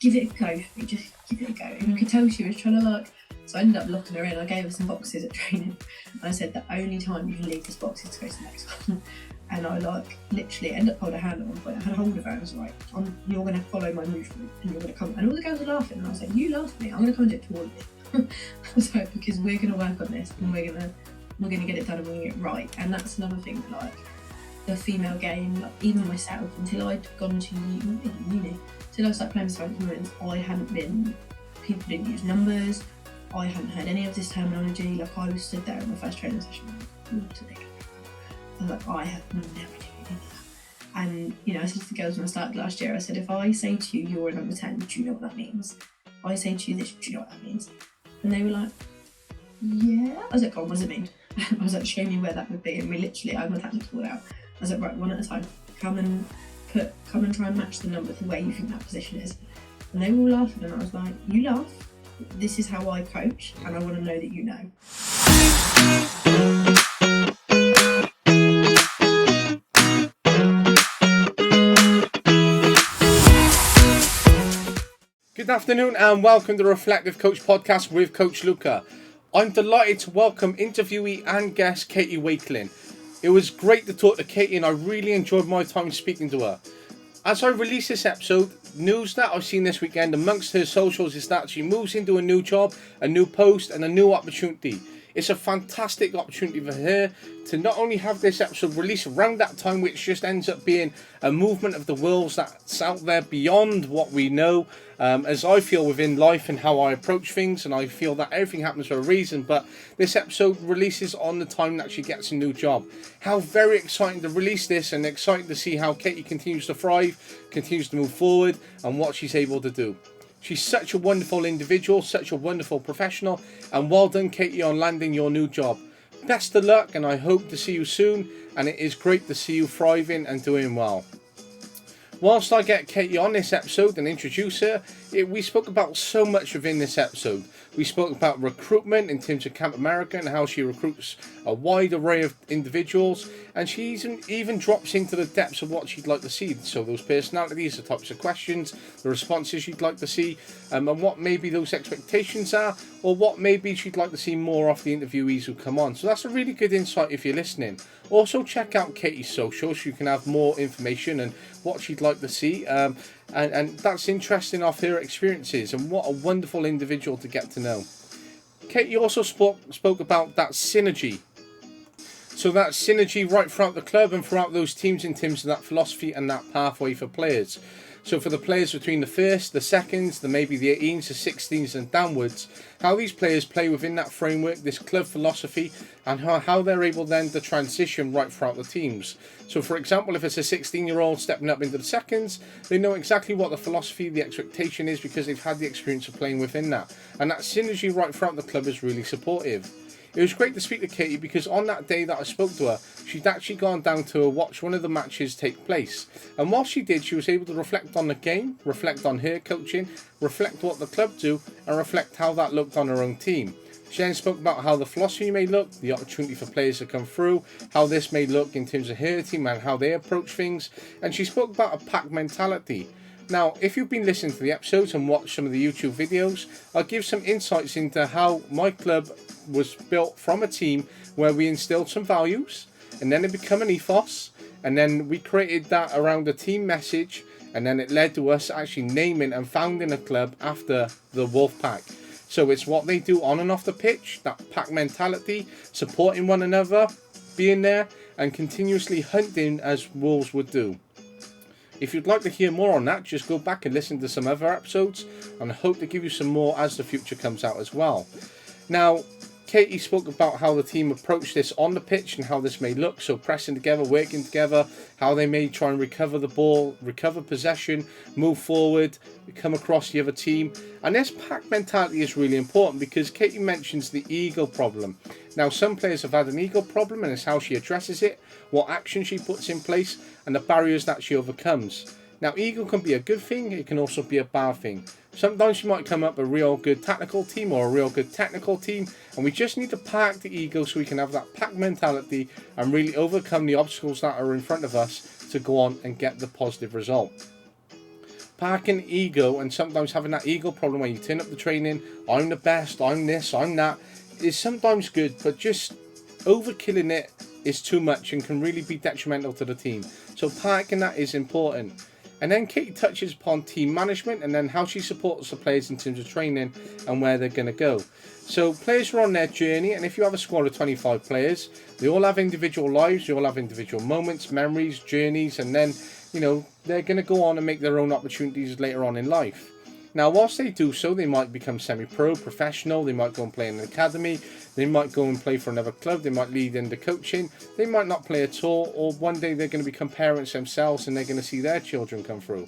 give it a go. Just give it a go. And I could tell she was trying to like. So I ended up locking her in. I gave her some boxes at training. And I said the only time you can leave this box is to go to the next one. And I like literally ended up holding her hand at one point. I had a hold of her and I was like, you're going to follow my movement and you're going to come. And all the girls were laughing. And I was like, you laugh at me. I'm going to come and do it to all of you. I was like, because we're going to work on this and we're going to get it done and we're going to get it right. And that's another thing, like the female game, like even myself, until I'd gone to uni, until I started playing with women, I hadn't been, people didn't use numbers. I hadn't heard any of this terminology. Like I was stood there in my first training session, like, I have never done any of that. And I said to the girls when I started last year, I said, if I say to you, you're a number 10, do you know what that means? If I say to you this, do you know what that means? And they were like, yeah. I was like, oh, what does it mean? I was like, show me where that would be. And we literally, I had to pull it out. I was like, right, one at a time. Come and try and match the number to where you think that position is. And they were all laughing, and I was like, you laugh. This is how I coach, and I want to know that you know. Good afternoon and welcome to the Reflective Coach Podcast with Coach Luca. I'm delighted to welcome interviewee and guest Katie Wakelin. It was great to talk to Katie and I really enjoyed my time speaking to her. As I release this episode, news that I've seen this weekend amongst her socials is that she moves into a new job, a new post and a new opportunity. It's a fantastic opportunity for her to not only have this episode released around that time, which just ends up being a movement of the worlds that's out there beyond what we know, as I feel within life and how I approach things, and I feel that everything happens for a reason, but this episode releases on the time that she gets a new job. How very exciting to release this, and exciting to see how Katie continues to thrive, continues to move forward, and what she's able to do. She's such a wonderful individual, such a wonderful professional, and well done, Katie, on landing your new job. Best of luck, and I hope to see you soon, and it is great to see you thriving and doing well. Whilst I get Katie on this episode and introduce her, we spoke about so much within this episode. We spoke about recruitment in terms of Camp America and how she recruits a wide array of individuals, and she even drops into the depths of what she'd like to see. So those personalities, the types of questions, the responses she'd like to see, and what maybe those expectations are, or what maybe she'd like to see more of the interviewees who come on. So that's a really good insight if you're listening. Also check out Katie's socials so you can have more information and what she'd like to see. And that's interesting off her experiences, and what a wonderful individual to get to know. Katie also spoke about that synergy. So that synergy right throughout the club and throughout those teams in terms of that philosophy and that pathway for players. So for the players between the first, the seconds, maybe the 18s, the 16s and downwards, how these players play within that framework, this club philosophy, and how they're able then to transition right throughout the teams. So for example, if it's a 16-year-old stepping up into the seconds, they know exactly what the philosophy, the expectation is because they've had the experience of playing within that. And that synergy right throughout the club is really supportive. It was great to speak to Katie because on that day that I spoke to her, she'd actually gone down to watch one of the matches take place. And while she did, she was able to reflect on the game, reflect on her coaching, reflect what the club do, and reflect how that looked on her own team. She then spoke about how the philosophy may look, the opportunity for players to come through, how this may look in terms of her team and how they approach things. And she spoke about a pack mentality. Now, if you've been listening to the episodes and watched some of the YouTube videos, I'll give some insights into how my club was built from a team where we instilled some values, and then it became an ethos, and then we created that around a team message, and then it led to us actually naming and founding a club after the Wolf Pack. So it's what they do on and off the pitch, that pack mentality, supporting one another, being there, and continuously hunting as wolves would do. If you'd like to hear more on that, just go back and listen to some other episodes, and I hope to give you some more as the future comes out as well. Now, Katie spoke about how the team approached this on the pitch and how this may look, so pressing together, working together, how they may try and recover the ball, recover possession, move forward, come across the other team. And this pack mentality is really important because Katie mentions the ego problem. Now, some players have had an ego problem, and it's how she addresses it, what action she puts in place, and the barriers that she overcomes. Now, ego can be a good thing, it can also be a bad thing. Sometimes you might come up a real good tactical team or a real good technical team, and we just need to park the ego so we can have that pack mentality and really overcome the obstacles that are in front of us to go on and get the positive result. parking ego and sometimes having that ego problem where you turn up the training, I'm the best, I'm this, I'm that, is sometimes good, but just overkilling it is too much and can really be detrimental to the team. So parking that is important. And then Katie touches upon team management and then how she supports the players in terms of training and where they're going to go. So players are on their journey, and if you have a squad of 25 players, they all have individual lives, they all have individual moments, memories, journeys, and then, they're going to go on and make their own opportunities later on in life. Now, whilst they do so, they might become semi-pro, professional, they might go and play in an academy, they might go and play for another club, they might lead into coaching, they might not play at all, or one day they're going to become parents themselves and they're going to see their children come through.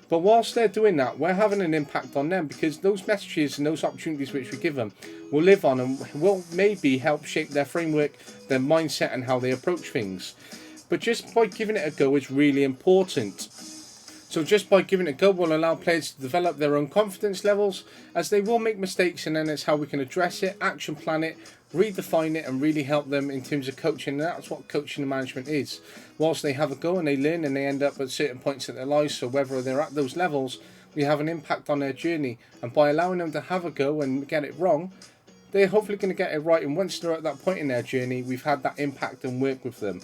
But whilst they're doing that, we're having an impact on them because those messages and those opportunities which we give them will live on and will maybe help shape their framework, their mindset and how they approach things. But just by giving it a go is really important. So just by giving it a go will allow players to develop their own confidence levels, as they will make mistakes, and then it's how we can address it, action plan it, redefine it and really help them in terms of coaching. And that's what coaching and management is. Whilst they have a go and they learn and they end up at certain points in their lives, so whether they're at those levels, we have an impact on their journey. And by allowing them to have a go and get it wrong, they're hopefully going to get it right. And once they're at that point in their journey, we've had that impact and work with them.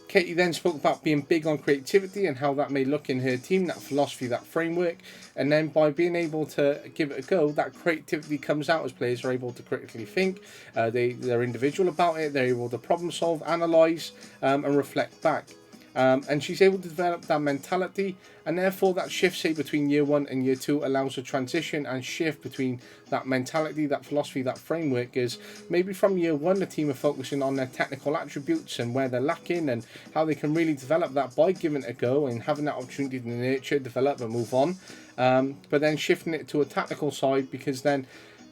Katie then spoke about being big on creativity and how that may look in her team, that philosophy, that framework. And then by being able to give it a go, that creativity comes out as players are able to critically think. They're individual about it. They're able to problem solve, analyse and reflect back. And she's able to develop that mentality, and therefore that shift, say, between year 1 and year 2 allows a transition and shift between that mentality, that philosophy, that framework. Is maybe from year 1 the team are focusing on their technical attributes and where they're lacking and how they can really develop that by giving it a go and having that opportunity to nurture, develop and move on, but then shifting it to a tactical side, because then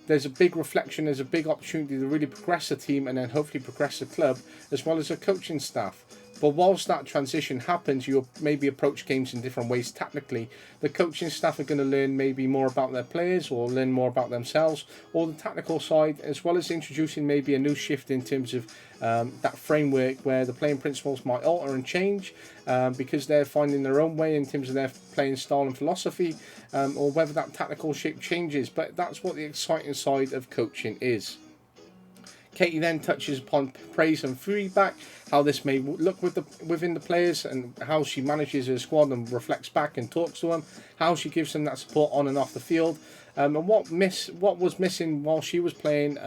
there's a big reflection, there's a big opportunity to really progress the team and then hopefully progress the club as well as the coaching staff. But whilst that transition happens, you'll maybe approach games in different ways tactically. The coaching staff are going to learn maybe more about their players or learn more about themselves, or the tactical side, as well as introducing maybe a new shift in terms of that framework where the playing principles might alter and change because they're finding their own way in terms of their playing style and philosophy, or whether that tactical shape changes. But that's what the exciting side of coaching is. Katie then touches upon praise and feedback, how this may look within the players and how she manages her squad and reflects back and talks to them, how she gives them that support on and off the field, and what was missing while she was playing.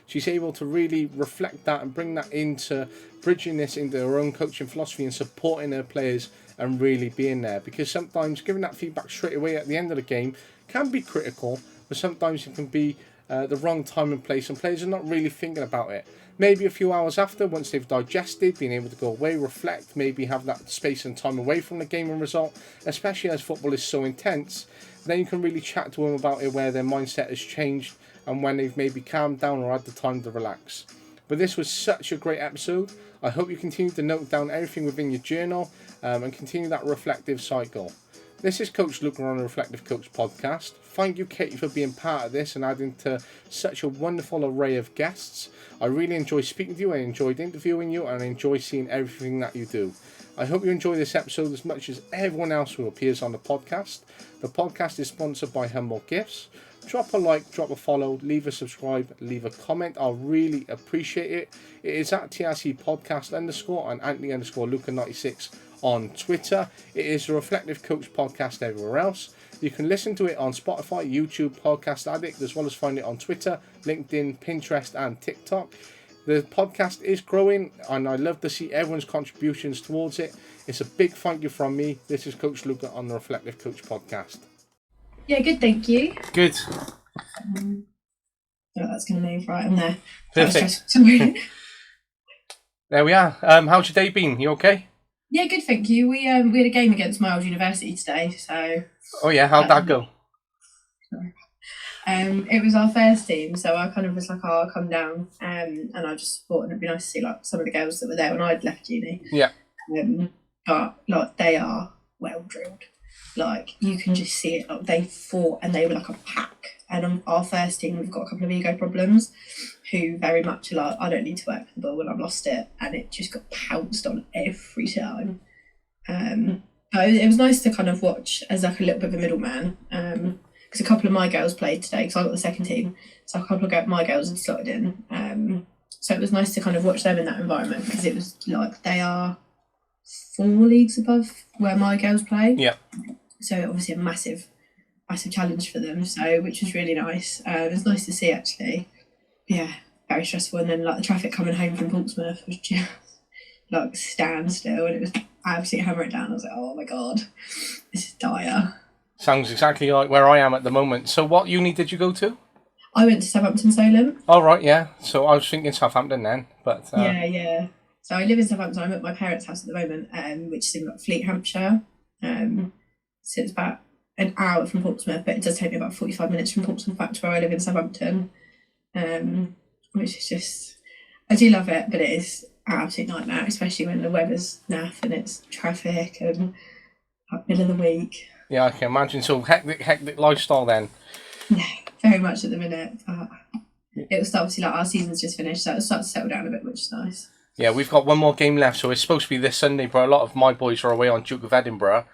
She's able to really reflect that and bring that into bridging this into her own coaching philosophy and supporting her players and really being there, because sometimes giving that feedback straight away at the end of the game can be critical, but sometimes it can be the wrong time and place, and players are not really thinking about it. Maybe a few hours after, once they've digested, being able to go away, reflect, maybe have that space and time away from the game and result, especially as football is so intense, then you can really chat to them about it, where their mindset has changed and when they've maybe calmed down or had the time to relax. But this was such a great episode. I hope you continue to note down everything within your journal and continue that reflective cycle. This is Coach Luca on the Reflective Coach podcast. Thank you, Katie, for being part of this and adding to such a wonderful array of guests. I really enjoy speaking to you, I enjoyed interviewing you, and I enjoy seeing everything that you do. I hope you enjoy this episode as much as everyone else who appears on the podcast. The podcast is sponsored by Humble Gifts. Drop a like, drop a follow, leave a subscribe, leave a comment. I'll really appreciate it. It is at TRC Podcast _ and Anthony_Luca96 on Twitter. It is a Reflective Coach podcast everywhere else. You can listen to it on Spotify, YouTube, Podcast Addict, as well as find it on Twitter, LinkedIn, Pinterest and TikTok. The podcast is growing and I love to see everyone's contributions towards it. It's a big thank you from me. This is Coach Luca on the Reflective Coach podcast. Yeah, good, thank you. Good. Oh, that's going to move right in there. Perfect. There we are. How's your day been? You okay? Yeah, good, thank you. We had a game against my old university today, so. Oh yeah, how'd that go? It was our first team, so I kind of was like, oh, I'll come down, and I just thought it'd be nice to see like some of the girls that were there when I'd left uni. Yeah. But like they are well drilled. Like you can just see it. Like they fought and they were like a pack. And on our first team, we've got a couple of ego problems, who very much are like, I don't need to work the ball when I've lost it, and it just got pounced on every time. It was nice to kind of watch as like a little bit of a middleman, because a couple of my girls played today because I got the second team, so a couple of my girls had slotted in. So it was nice to kind of watch them in that environment because it was like they are 4 leagues above where my girls play. Yeah. So obviously a massive challenge for them. So which was really nice. It was nice to see actually. Yeah, very stressful. And then like the traffic coming home from Portsmouth was just like standstill, and it was absolutely hammering down. I was like, oh my god, this is dire. Sounds exactly like where I am at the moment. So what uni did you go to? I went to Southampton Solent. Oh, right, yeah. So I was thinking Southampton then, but... Yeah. So I live in Southampton. I'm at my parents' house at the moment, which is in like, Fleet, Hampshire. So it's about an hour from Portsmouth, but it does take me about 45 minutes from Portsmouth back to where I live in Southampton, which is just... I do love it, but it is an absolute nightmare, especially when the weather's naff and it's traffic and like, middle of the week. Yeah, I can imagine. So hectic lifestyle then. Yeah, very much at the minute. But it was obviously like our season's just finished, so it'll start to settle down a bit, which is nice. Yeah, we've got one more game left, so it's supposed to be this Sunday, but a lot of my boys are away on Duke of Edinburgh.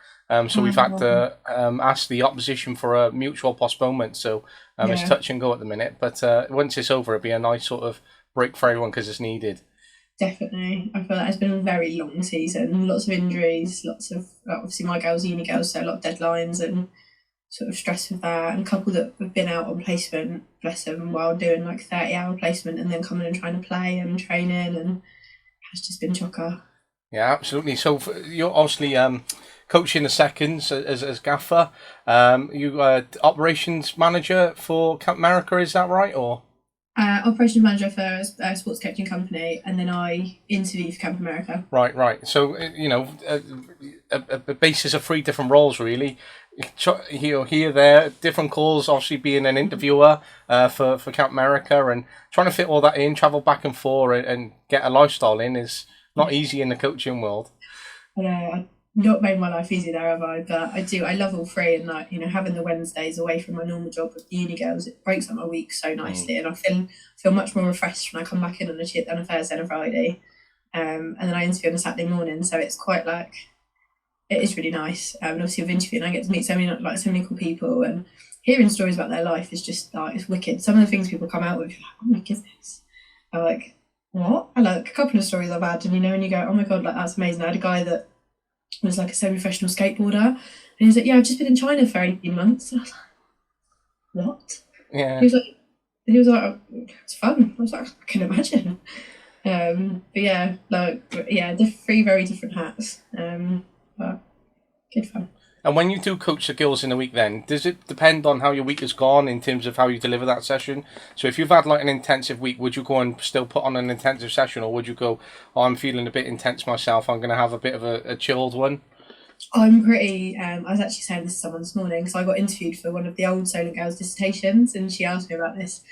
So we've had to ask the opposition for a mutual postponement, so it's touch and go at the minute. But once it's over, it'll be a nice sort of break for everyone because it's needed. Definitely. I feel like it's been a very long season. Lots of injuries, lots of... Obviously, my girls, uni girls, so a lot of deadlines and sort of stress with that. And a couple that have been out on placement, bless them, while doing like 30-hour placement and then coming and trying to play and training, and it's just been chocker. Yeah, absolutely. So you're obviously coaching the seconds as gaffer. You operations manager for Camp America, is that right? Or operations manager for a sports coaching company, and then I interview for Camp America. Right. So a basis of 3 different roles really. Here, there, different calls. Obviously, being an interviewer for Camp America and trying to fit all that in, travel back and forth, and get a lifestyle in is not easy in the coaching world. I know, I've not made my life easy there, have I? But I do. I love all 3, and like having the Wednesdays away from my normal job with the uni girls, it breaks up my week so nicely, and I feel much more refreshed when I come back in on a Thursday and a Friday, and then I interview on a Saturday morning. So it's quite like it is really nice. And obviously, with interviewing, I get to meet so many cool people, and hearing stories about their life is just like it's wicked. Some of the things people come out with, you're like, oh my goodness, I'm like, what? I like a couple of stories I've had, and and you go, oh my god, like that's amazing. I had a guy that was like a semi-professional skateboarder, and he was like, yeah, I've just been in China for 18 months. And I was like, what? Yeah. He was like, it's fun. I was like, I can imagine. But yeah, the 3 very different hats. But good fun. And when you do coach the girls in a week then, does it depend on how your week has gone in terms of how you deliver that session? So if you've had like an intensive week, would you go and still put on an intensive session, or would you go, oh, I'm feeling a bit intense myself, I'm going to have a bit of a chilled one? I'm pretty... I was actually saying this to someone this morning, because I got interviewed for one of the old Solent girls' dissertations, and she asked me about this.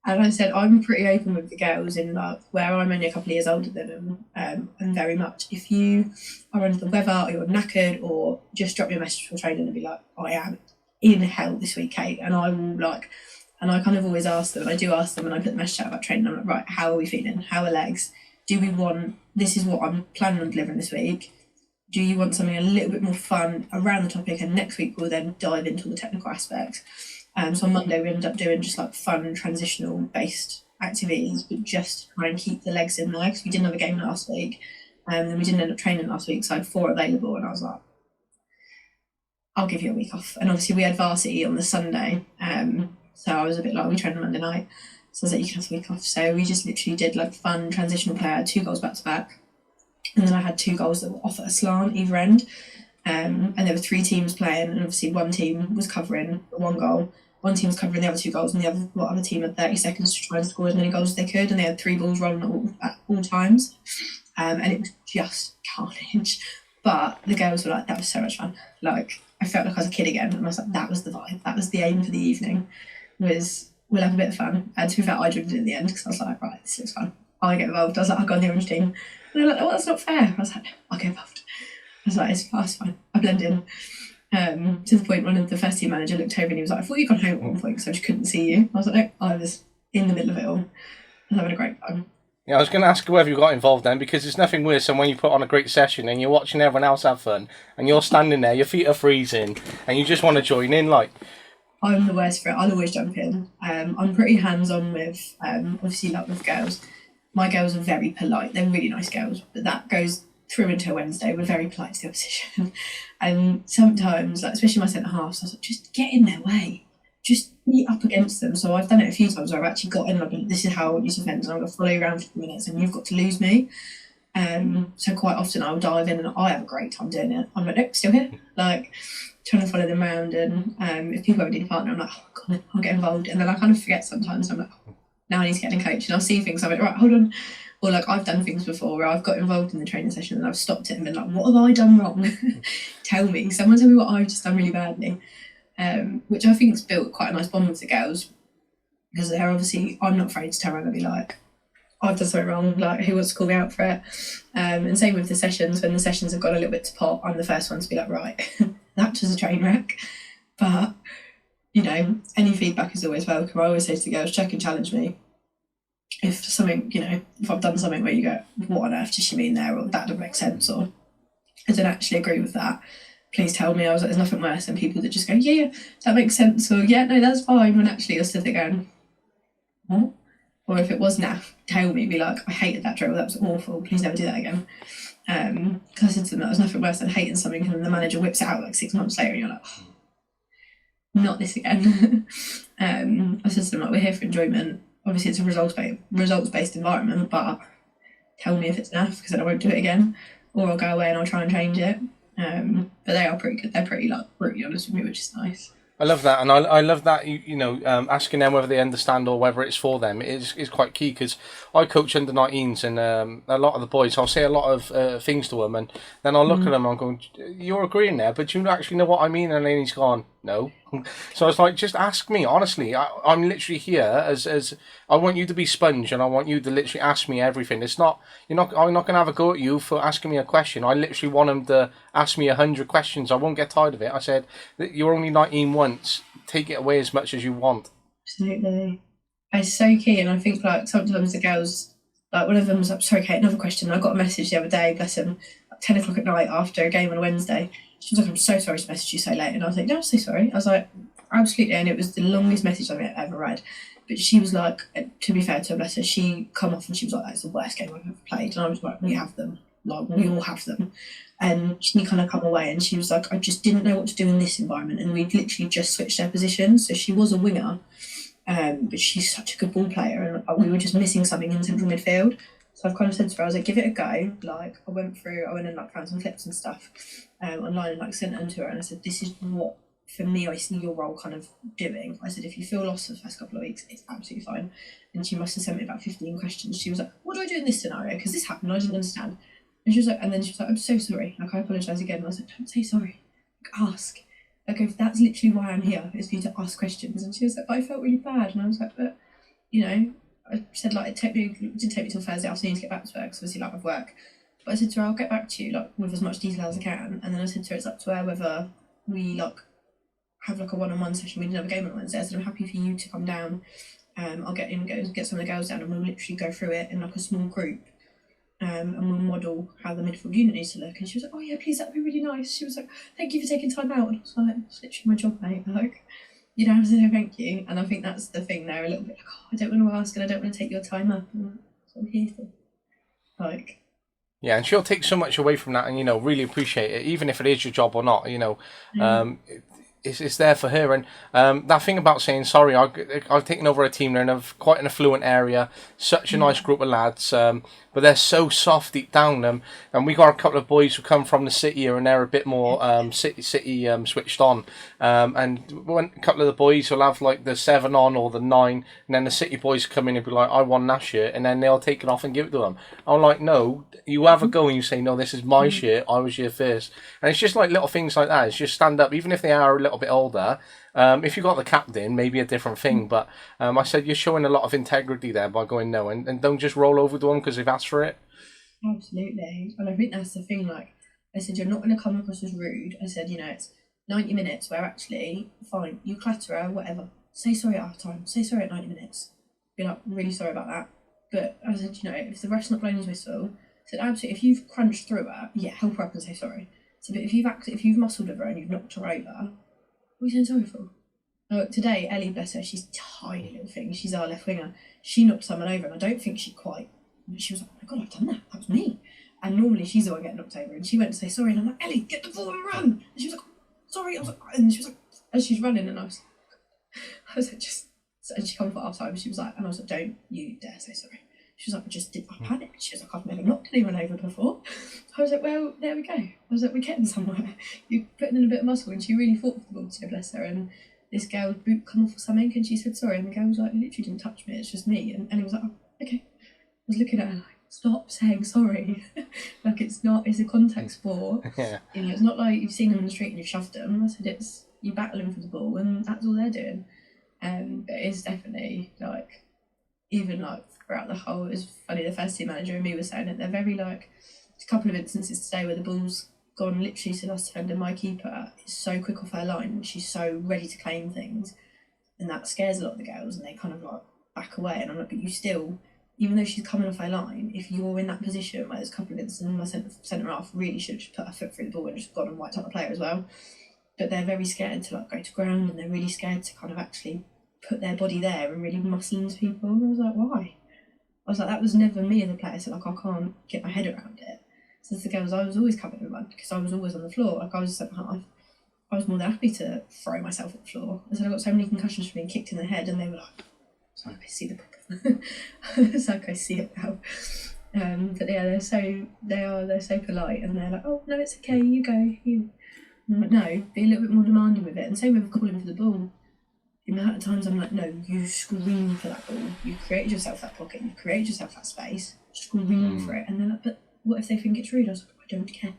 And I said, I'm pretty open with the girls in like where I'm only a couple of years older than them, and very much if you are under the weather or you're knackered, or just drop me a message for training and be like, I am in hell this week, Kate, and I will like, and I kind of always ask them, and I do ask them, and I put the message out about training. I'm like, right, how are we feeling? How are legs? Do we want, this is what I'm planning on delivering this week. Do you want something a little bit more fun around the topic? And next week we'll then dive into all the technical aspects. So on Monday we ended up doing just like fun transitional based activities, but just try and keep the legs in there, because we didn't have a game last week, and we didn't end up training last week, so I had 4 available, and I was like, I'll give you a week off. And obviously we had varsity on the Sunday, so I was a bit like, we trained on Monday night, so I was like, you can have a week off. So we just literally did like fun transitional play. I had 2 goals back to back, and then I had 2 goals that were off at a slant either end. And there were 3 teams playing, and obviously one team was covering 1 goal, one team was covering the other 2 goals, and the other team had 30 seconds to try and score as many goals as they could, and they had 3 balls rolling at all times, and it was just carnage. But the girls were like, that was so much fun. Like, I felt like I was a kid again, and I was like, that was the vibe, that was the aim for the evening, was we'll have a bit of fun. And to be fair, I joined it in the end, because I was like, right, this looks fun, I'll get involved. I was like, I'll go on the orange team, and they're like, oh, that's not fair. I was like, no, I'll get involved. I was like, it's fine. I blend in. To the point, one of the first team manager looked over and he was like, I thought you'd gone home at one point, so I just couldn't see you. I was like, no, I was in the middle of it all. I was having a great time. Yeah, I was going to ask whether you got involved then, because there's nothing worse than when you put on a great session and you're watching everyone else have fun and you're standing there, your feet are freezing, and you just want to join in. Like, I'm the worst for it. I'll always jump in. I'm pretty hands-on with, obviously, like with girls. My girls are very polite. They're really nice girls, but that goes through until Wednesday. We're very polite to the opposition. And sometimes, like especially my centre halves, I was like, just get in their way. Just be up against them. So I've done it a few times where I've actually got in, like, this is how I want you to defend, and I'm going to follow you around for minutes, and you've got to lose me. So quite often I'll dive in and I have a great time doing it. I'm like, nope, still here. Like, trying to follow them around, and if people ever need a partner, I'm like, oh god, I'll get involved, and then I kind of forget sometimes. I'm like, oh, now I need to get in a coach, and I'll see things. I'm like, right, hold on. Or like I've done things before where I've got involved in the training session and I've stopped it and been like, what have I done wrong? Tell me. Someone tell me what I've just done really badly. Which I think has built quite a nice bond with the girls, because they're obviously, I'm not afraid to turn around and be like, I've done something wrong, like who wants to call me out for it? And same with the sessions. When the sessions have got a little bit to pot, I'm the first one to be like, right, that was a train wreck. But, you know, any feedback is always welcome. I always say to the girls, check and challenge me. If something, you know, if I've done something where you go, what on earth does she mean there? Or that doesn't make sense, or I don't actually agree with that, please tell me. I was like, there's nothing worse than people that just go, yeah, that makes sense, or yeah, no, that's fine, when actually you're still there going, what? Or if it was naff, tell me, be like, I hated that drill, that was awful, please never do that again. Because I said to them, that was nothing worse than hating something and then the manager whips it out like 6 months later and you're like, oh, not this again. I said to them, like, we're here for enjoyment. Obviously it's a results-based environment, but tell me if it's naff, because then I won't do it again, or I'll go away and I'll try and change it. But they are pretty good. They're pretty, like, brutally honest with me, which is nice. I love that, and I love that asking them whether they understand or whether it's for them is quite key, because I coach under 19s, and a lot of the boys, I'll say a lot of things to them, and then I'll look at them and I'm going, you're agreeing there, but you actually know what I mean? And then he's gone, no. So it's like, just ask me, honestly. I'm literally here as I want you to be sponge, and I want you to literally ask me everything. It's not, I'm not going to have a go at you for asking me a question. I literally want them to ask me 100 questions. I won't get tired of it. I said, you're only 19 once. Take it away as much as you want. Absolutely. It's so key, and I think, like, sometimes the girls, like, one of them was like, sorry Kate, another question. I got a message the other day, bless him, at 10 o'clock at night after a game on a Wednesday. She was like, I'm so sorry to message you so late. And I was like, no, I'm so sorry. I was like, absolutely. And it was the longest message I've ever read. But she was like, to be fair to her, bless her, she come off and she was like, that's the worst game I've ever played. And I was like, we have them. Like, we all have them. And she kind of come away and she was like, I just didn't know what to do in this environment. And we'd literally just switched their positions. So she was a winger, but she's such a good ball player. And we were just missing something in central midfield. So I've kind of said to her, I was like, give it a go. Like, I went and like found some clips and stuff online and like sent them to her. And I said, this is what, for me, I see your role kind of doing. I said, if you feel lost for the first couple of weeks, it's absolutely fine. And she must have sent me about 15 questions. She was like, what do I do in this scenario? Because this happened, I didn't understand. And she was like, and then she was like, I'm so sorry. Like, I apologise again. And I was like, don't say sorry. Like, ask. Like, if that's literally why I'm here, is for you to ask questions. And she was like, but I felt really bad. And I was like, but, you know, I said, like, it did take me till Thursday afternoon to get back to her, because obviously, like, with work. But I said to her, I'll get back to you, like, with as much detail as I can. And then I said to her, it's up to her whether we, like, have, like, a one-on-one session. We didn't have a game on Wednesday. I said, I'm happy for you to come down. I'll get some of the girls down, and we'll literally go through it in, like, a small group. And we'll model how the midfield unit needs to look. And she was like, oh yeah, please, that'd be really nice. She was like, thank you for taking time out. And I was like, it's literally my job, mate. Like, you don't have to say thank you. And I think that's the thing there, a little bit like, oh, I don't want to ask and I don't want to take your time up. And that's what I'm here for. Like, yeah, and she'll take so much away from that, and really appreciate it, even if it is your job or not. It's there for her. And that thing about saying sorry, I've taken over a team there in quite an affluent area, such a nice group of lads, but they're so soft deep down. And we got a couple of boys who come from the city here, and they're a bit more city switched on. And when a couple of the boys will have like the 7 on or the 9, and then the city boys come in and be like, I want that shirt, and then they'll take it off and give it to them. I'm like, no, you have a go and you say, no, this is my shirt, I was here first. And it's just like little things like that. It's just stand up, even if they are a little bit older. If you got the captain, maybe a different thing, but I said you're showing a lot of integrity there by going no, and don't just roll over to them because they've asked for it. Absolutely. And I think that's the thing, like, I said, you're not going to come across as rude. I said, it's 90 minutes where actually, fine, you clatter her, whatever. Say sorry at half time, say sorry at 90 minutes. Be like, really sorry about that. But I said, you know, if the ref's not blowing his whistle, I said, absolutely, if you've crunched through her, yeah, help her up and say sorry. So, but if you've muscled her and you've knocked her over, what are you saying sorry for? Today, Ellie, bless her, she's a tiny little thing. She's our left winger. She knocked someone over, and I don't think she was like, oh my God, I've done that. That was me. And normally she's the one getting knocked over, and she went to say sorry, and I'm like, Ellie, get the ball and run. And she was like, sorry. I was like, and she was like, as she's running, and I was like, just. And she comes for half time. She was like, and I was like, don't you dare say sorry. She was like, I panicked. She was like, I've never knocked anyone over before. I was like, well, there we go. I was like, we're getting somewhere. You're putting in a bit of muscle, and she really fought for the ball, so bless her. And this girl's boot come off or something, and she said sorry, and the girl was like, you literally didn't touch me, it's just me. And he was like, oh, okay. I was looking at her like, stop saying sorry. Like, it's a contact sport. Yeah. You know, it's not like you've seen them in the street and you've shoved them. I said, it's you're battling for the ball, and that's all they're doing. But it's definitely like, even like throughout the whole, it was funny, the first team manager and me were saying that they're very like, a couple of instances today where the ball's gone literally to us defender. My keeper is so quick off her line, and she's so ready to claim things, and that scares a lot of the girls, and they kind of like back away. And I'm like, but you still, even though she's coming off her line, if you're in that position where there's a couple of instances, my centre half really should have just put her foot through the ball and just gone and wiped out the player as well. But they're very scared to like go to ground, and they're really scared to kind of actually put their body there and really muscle into people. And I was like, why? I was like, that was never me as a player, so like I can't get my head around it. So the girls, I was always covered in mud because I was always on the floor. Like, I was a centre half. I was more than happy to throw myself at the floor. I said I got so many concussions from being kicked in the head, and they were like, it's like I see the problem. It's like I see it now. But yeah, they're so polite, and they're like, oh no, it's okay, you go, you. I'm like, no, be a little bit more demanding with it. And same with calling for the ball. The amount of times I'm like, no, you scream for that ball. You created yourself that pocket. You created yourself that space. Scream for it. And they're like, but what if they think it's rude? I was like, I don't care.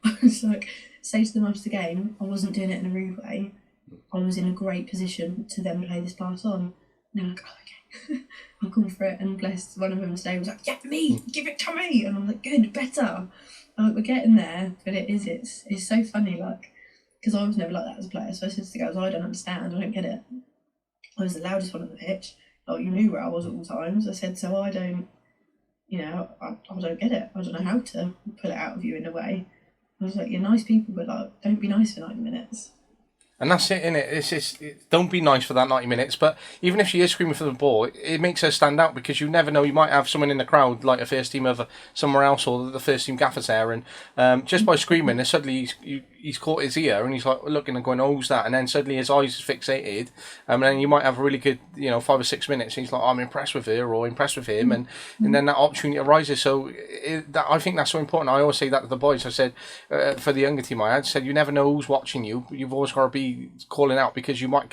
I was like, say to them after the game, I wasn't doing it in a rude way. I was in a great position to then play this pass on. And they're like, oh, okay. I'll call for it. And bless, one of them today was like, yeah, me, give it to me. And I'm like, good, better. I'm like, we're getting there. But it's so funny, like, because I was never like that as a player. So I said to the girls, I don't understand, I don't get it. I was the loudest one on the pitch. Like, you knew where I was at all times. I said, so I don't, you know, I don't get it. I don't know how to pull it out of you in a way. I was like, you're nice people, but like, don't be nice for 90 minutes. And that's it, innit? It's just, don't be nice for that 90 minutes. But even if she is screaming for the ball, it makes her stand out, because you never know. You might have someone in the crowd, like a first team of somewhere else, or the first team gaffer's there, and just by screaming, and suddenly he's caught his ear, and he's like looking and going, oh, who's that? And then suddenly his eyes fixated, and then you might have a really good, 5 or 6 minutes, and he's like, oh, I'm impressed with her, or impressed with him, and then that opportunity arises. So I think that's so important. I always say that to the boys. I said, for the younger team, I said, you never know who's watching you. You've always got to be calling out, because you might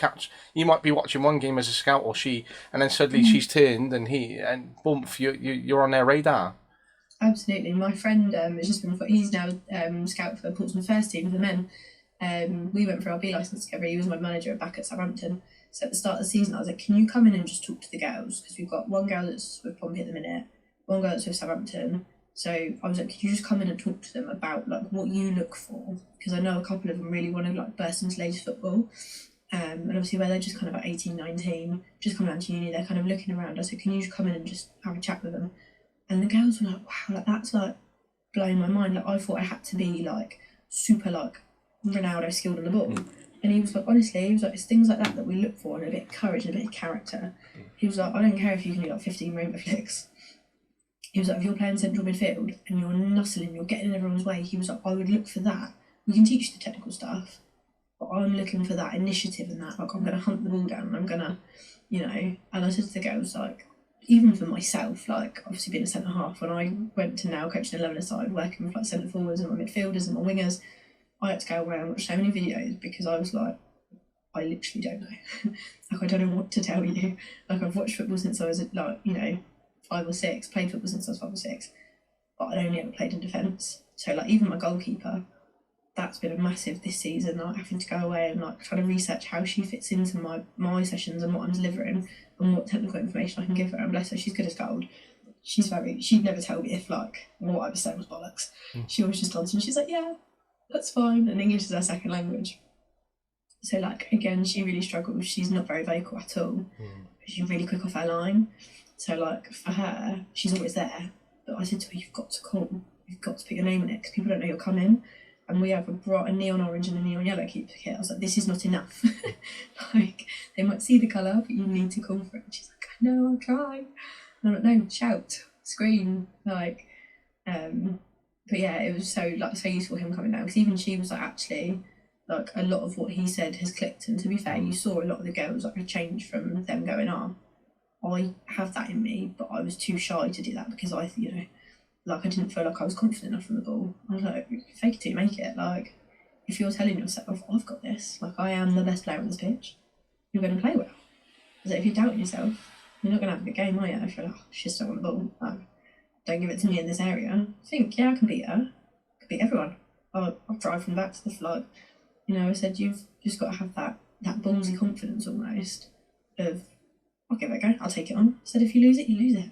be watching one game as a scout or she, and then suddenly she's turned and boom, you're on their radar. Absolutely. My friend has just been, he's now scout for the Portsmouth first team for the men. We went for our B licence together. He was my manager back at Southampton. So at the start of the season, I was like, can you come in and just talk to the girls? Because we've got one girl that's with Pompey at the minute, one girl that's with Southampton. So I was like, could you just come in and talk to them about like what you look for? Because I know a couple of them really want to like burst into ladies football. And obviously where they're just kind of at 18, 19, just coming down to uni, they're kind of looking around. I said, can you just come in and just have a chat with them? And the girls were like, wow, like that's like blowing my mind. Like, I thought I had to be like super like Ronaldo skilled on the ball. And he was like, honestly, he was like, it's things like that we look for, and a bit of courage and a bit of character. He was like, I don't care if you can do like 15 rainbow flicks. He was like, if you're playing central midfield and you're nuzzling, you're getting in everyone's way, he was like, I would look for that. We can teach you the technical stuff, but I'm looking for that initiative and that, like, I'm going to hunt the ball down, and I'm going to, and I said to the girls, like, even for myself, like, obviously being a centre half, when I went to now coaching 11-a-side, working with like centre forwards and my midfielders and my wingers, I had to go away and watch so many videos, because I was like, I literally don't know. Like, I don't know what to tell you. Like, I've watched football since I was like, 5 or 6, played football since I was 5 or 6, but I'd only ever played in defence. So like, even my goalkeeper, that's been a massive this season, like having to go away and like trying to research how she fits into my sessions and what I'm delivering and what technical information I can give her. And bless her, she's good as gold. She'd never tell me if like what I was saying was bollocks. She always just answered and she's like, yeah, that's fine. And English is her second language. So like, again, she really struggles. She's not very vocal at all. She's really quick off her line. So like for her, she's always there. But I said to her, you've got to call. You've got to put your name in it because people don't know you're coming. And we have a neon orange and a neon yellow keeper kit. I was like, this is not enough. Like, they might see the colour, but you need to call for it. And she's like, I know, I'll try. And I'm like, no, shout, scream, like, but yeah, it was so useful him coming down because even she was like, actually, like a lot of what he said has clicked. And to be fair, you saw a lot of the girls like a change from them going, I have that in me, but I was too shy to do that because I didn't feel like I was confident enough from the ball. I was like, fake it till you make it. Like, if you're telling yourself, I've got this, like I am the best player on this pitch, you're going to play well. So if you're doubting yourself, you're not going to have a good game, are you? If you're like, she's still on the ball, like, don't give it to me in this area. Think, yeah, I can beat her. I can beat everyone. I'll drive from back to the flood. I said, you've just got to have that ballsy confidence almost of, I'll give it a go, I'll take it on. I said, if you lose it, you lose it.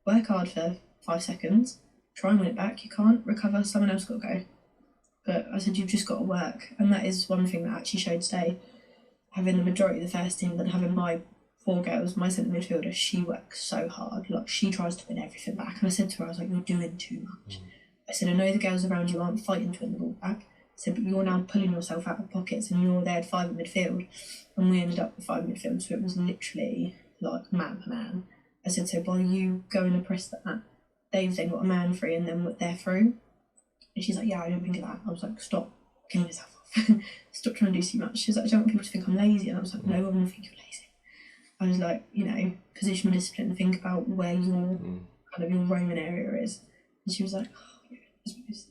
Work hard for 5 seconds, try and win it back. You can't recover, someone else got to go. But I said, you've just got to work. And that is one thing that actually showed today. Having the majority of the first team, but having my 4 girls, my centre midfielder, she works so hard. Like, she tries to win everything back. And I said to her, I was like, you're doing too much. I said, I know the girls around you aren't fighting to win the ball back. I said, but you're now pulling yourself out of pockets and you're there at 5 in midfield. And we ended up with 5 in midfield, so it was literally like man to man. I said, so by you going to press that, they've then got a man free and then they're through. And she's like, yeah, I didn't think of that. I was like, stop killing yourself off. Stop trying to do too much. She's like, I don't want people to think I'm lazy. And I was like, no one will think you're lazy. I was like, positional discipline, think about where your kind of your Roman area is. And she was like, oh, yeah, I suppose.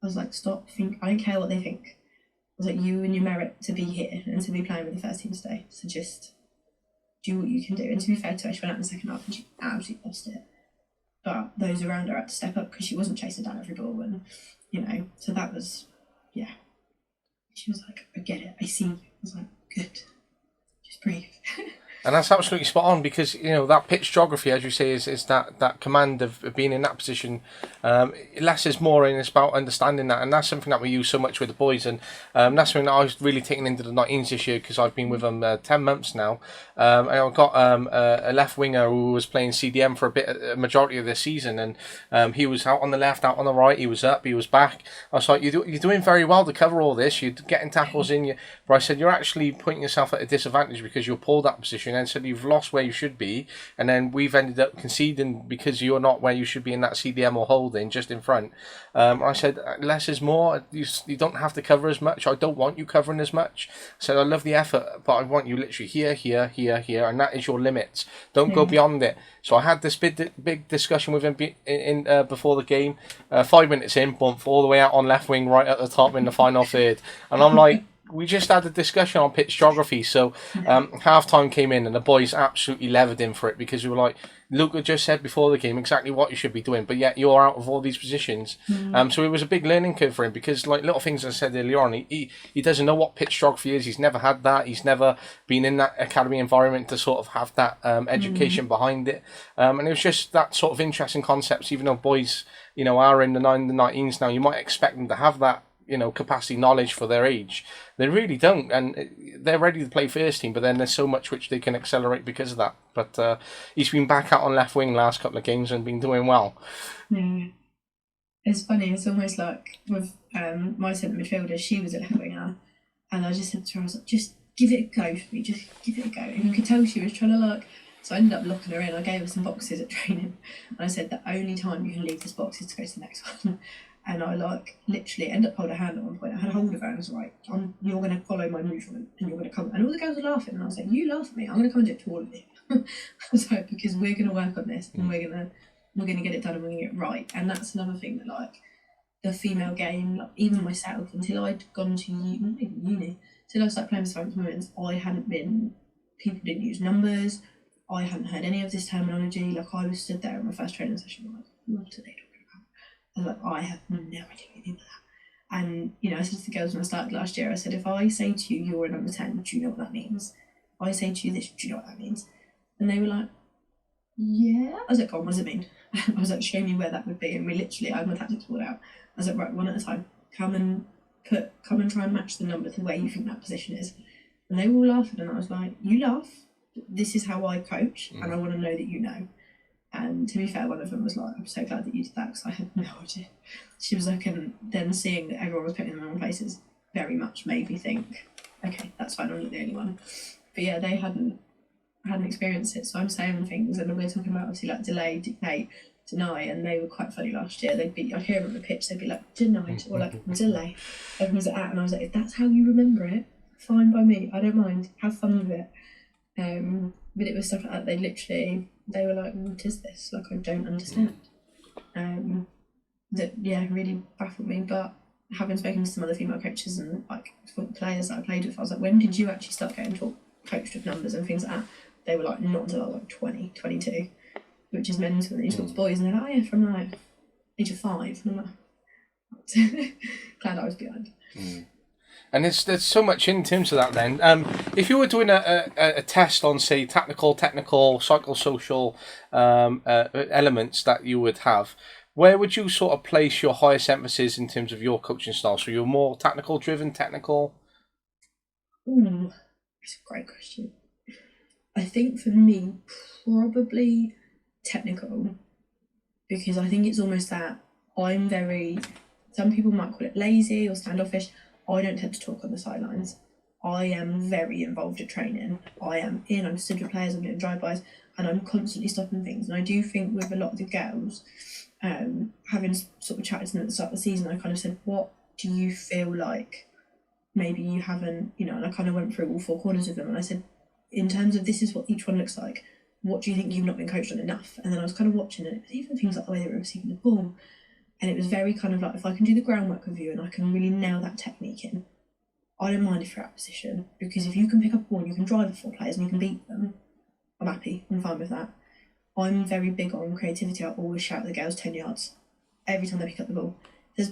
I was like, stop, think, I don't care what they think. I was like, you and your merit to be here and to be playing with the first team today. So just do what you can do. And to be fair to her, she went out in the second half and she absolutely lost it. But those around her had to step up because she wasn't chasing down every ball. And, so that was, yeah. She was like, I get it, I see you. I was like, good, just breathe. And that's absolutely spot on because, that pitch geography, as you say, is that command of being in that position. Less is more, and it's about understanding that. And that's something that we use so much with the boys. And that's something that I was really taking into the 19s this year because I've been with them 10 months now. And I've got a left winger who was playing CDM for a majority of this season. And he was out on the left, out on the right. He was up, he was back. I was like, you're doing very well to cover all this. You're getting tackles in you. But I said, you're actually putting yourself at a disadvantage because you'll pull that position. And said you've lost where you should be, and then we've ended up conceding because you're not where you should be in that CDM or holding just in front. I said less is more. You don't have to cover as much. I don't want you covering as much. I said I love the effort, but I want you literally here, and that is your limits. Don't go beyond it. So I had this big discussion with him before the game. 5 minutes in, bump all the way out on left wing, right at the top in the final third, and I'm like. We just had a discussion on pitch geography, so half-time came in and the boys absolutely levered him for it because we were like, Luca just said before the game exactly what you should be doing, but yet you're out of all these positions. So it was a big learning curve for him because, like little things I said earlier on, he doesn't know what pitch geography is. He's never had that. He's never been in that academy environment to sort of have that education behind it. And it was just that sort of interesting concepts, even though boys, are in the 19s now, you might expect them to have that capacity knowledge for their age. They really don't, and they're ready to play first team, but then there's so much which they can accelerate because of that. But he's been back out on left wing last couple of games and been doing well. Yeah. It's funny, it's almost like with my centre midfielder, she was a left winger, and I just said to her, I was like, just give it a go for me, just give it a go. And you could tell she was trying to so I ended up locking her in. I gave her some boxes at training, and I said the only time you can leave this box is to go to the next one. And I literally ended up holding her hand at one point. I had a hold of her and I was like, you're going to follow my movement and you're going to come. And all the girls were laughing and I was like, you laugh at me, I'm going to come and do it to all of you. I was like, because we're going to work on this and we're going to get it done and we're going to get it right. And that's another thing that the female game, even myself, until I'd gone to uni, until I started playing with Science Women's, people didn't use numbers. I hadn't heard any of this terminology. I was stood there in my first training session like, what are they talking about? I was like, I have no idea anything about that. And, I said to the girls when I started last year, I said, if I say to you, you're a number 10, do you know what that means? If I say to you this, do you know what that means? And they were like, yeah. I was like, go on, what does it mean? I was like, show me where that would be. And I had my tactics board out. I was like, right, one at a time. Come and try and match the number to where you think that position is. And they were all laughing, and I was like, you laugh. This is how I coach, and I want to know that you know. And to be fair, one of them was like, I'm so glad that you did that because I had no idea. She was like, and then seeing that everyone was putting them in the wrong places very much made me think, okay, that's fine, I'm not the only one. But yeah, they hadn't experienced it, so I'm saying things, and we're talking about obviously like delay, dictate, deny, and they were quite funny last year. I'd hear them on the pitch, they'd be like denied or like delay. Everyone's at, and I was like, if that's how you remember it, fine by me. I don't mind. Have fun with it. But it was stuff like that. They were like, what is this? Like, I don't understand. That really baffled me. But having spoken to some other female coaches and like players that I played with, I was like, when did you actually start getting coached with numbers and things like that? They were like, not until I was like 20, 22, which is mental. And you talk to boys and they're like, oh yeah, from like age of 5. And I'm like, glad I was behind. And there's so much in terms of that then. If you were doing a test on, say, technical, psychosocial elements that you would have, where would you sort of place your highest emphasis in terms of your coaching style? So you're more technical? Ooh, that's a great question. I think for me, probably technical, because I think it's almost that I'm some people might call it lazy or standoffish. I don't tend to talk on the sidelines. I am very involved at training. I'm stood with players, I'm doing drive-bys, and I'm constantly stopping things. And I do think with a lot of the girls, having sort of chatted to them at the start of the season, I kind of said, what do you feel like maybe you haven't, and I kind of went through all 4 corners of them, and I said, in terms of this is what each one looks like, what do you think you've not been coached on enough? And then I was kind of watching it, even things like the way they were receiving the ball. And it was very kind of like, if I can do the groundwork with you and I can really nail that technique in, I don't mind if you're out of position, because if you can pick up a ball and you can drive the 4 players and you can beat them, I'm happy, I'm fine with that. I'm very big on creativity. I always shout at the girls 10 yards every time they pick up the ball.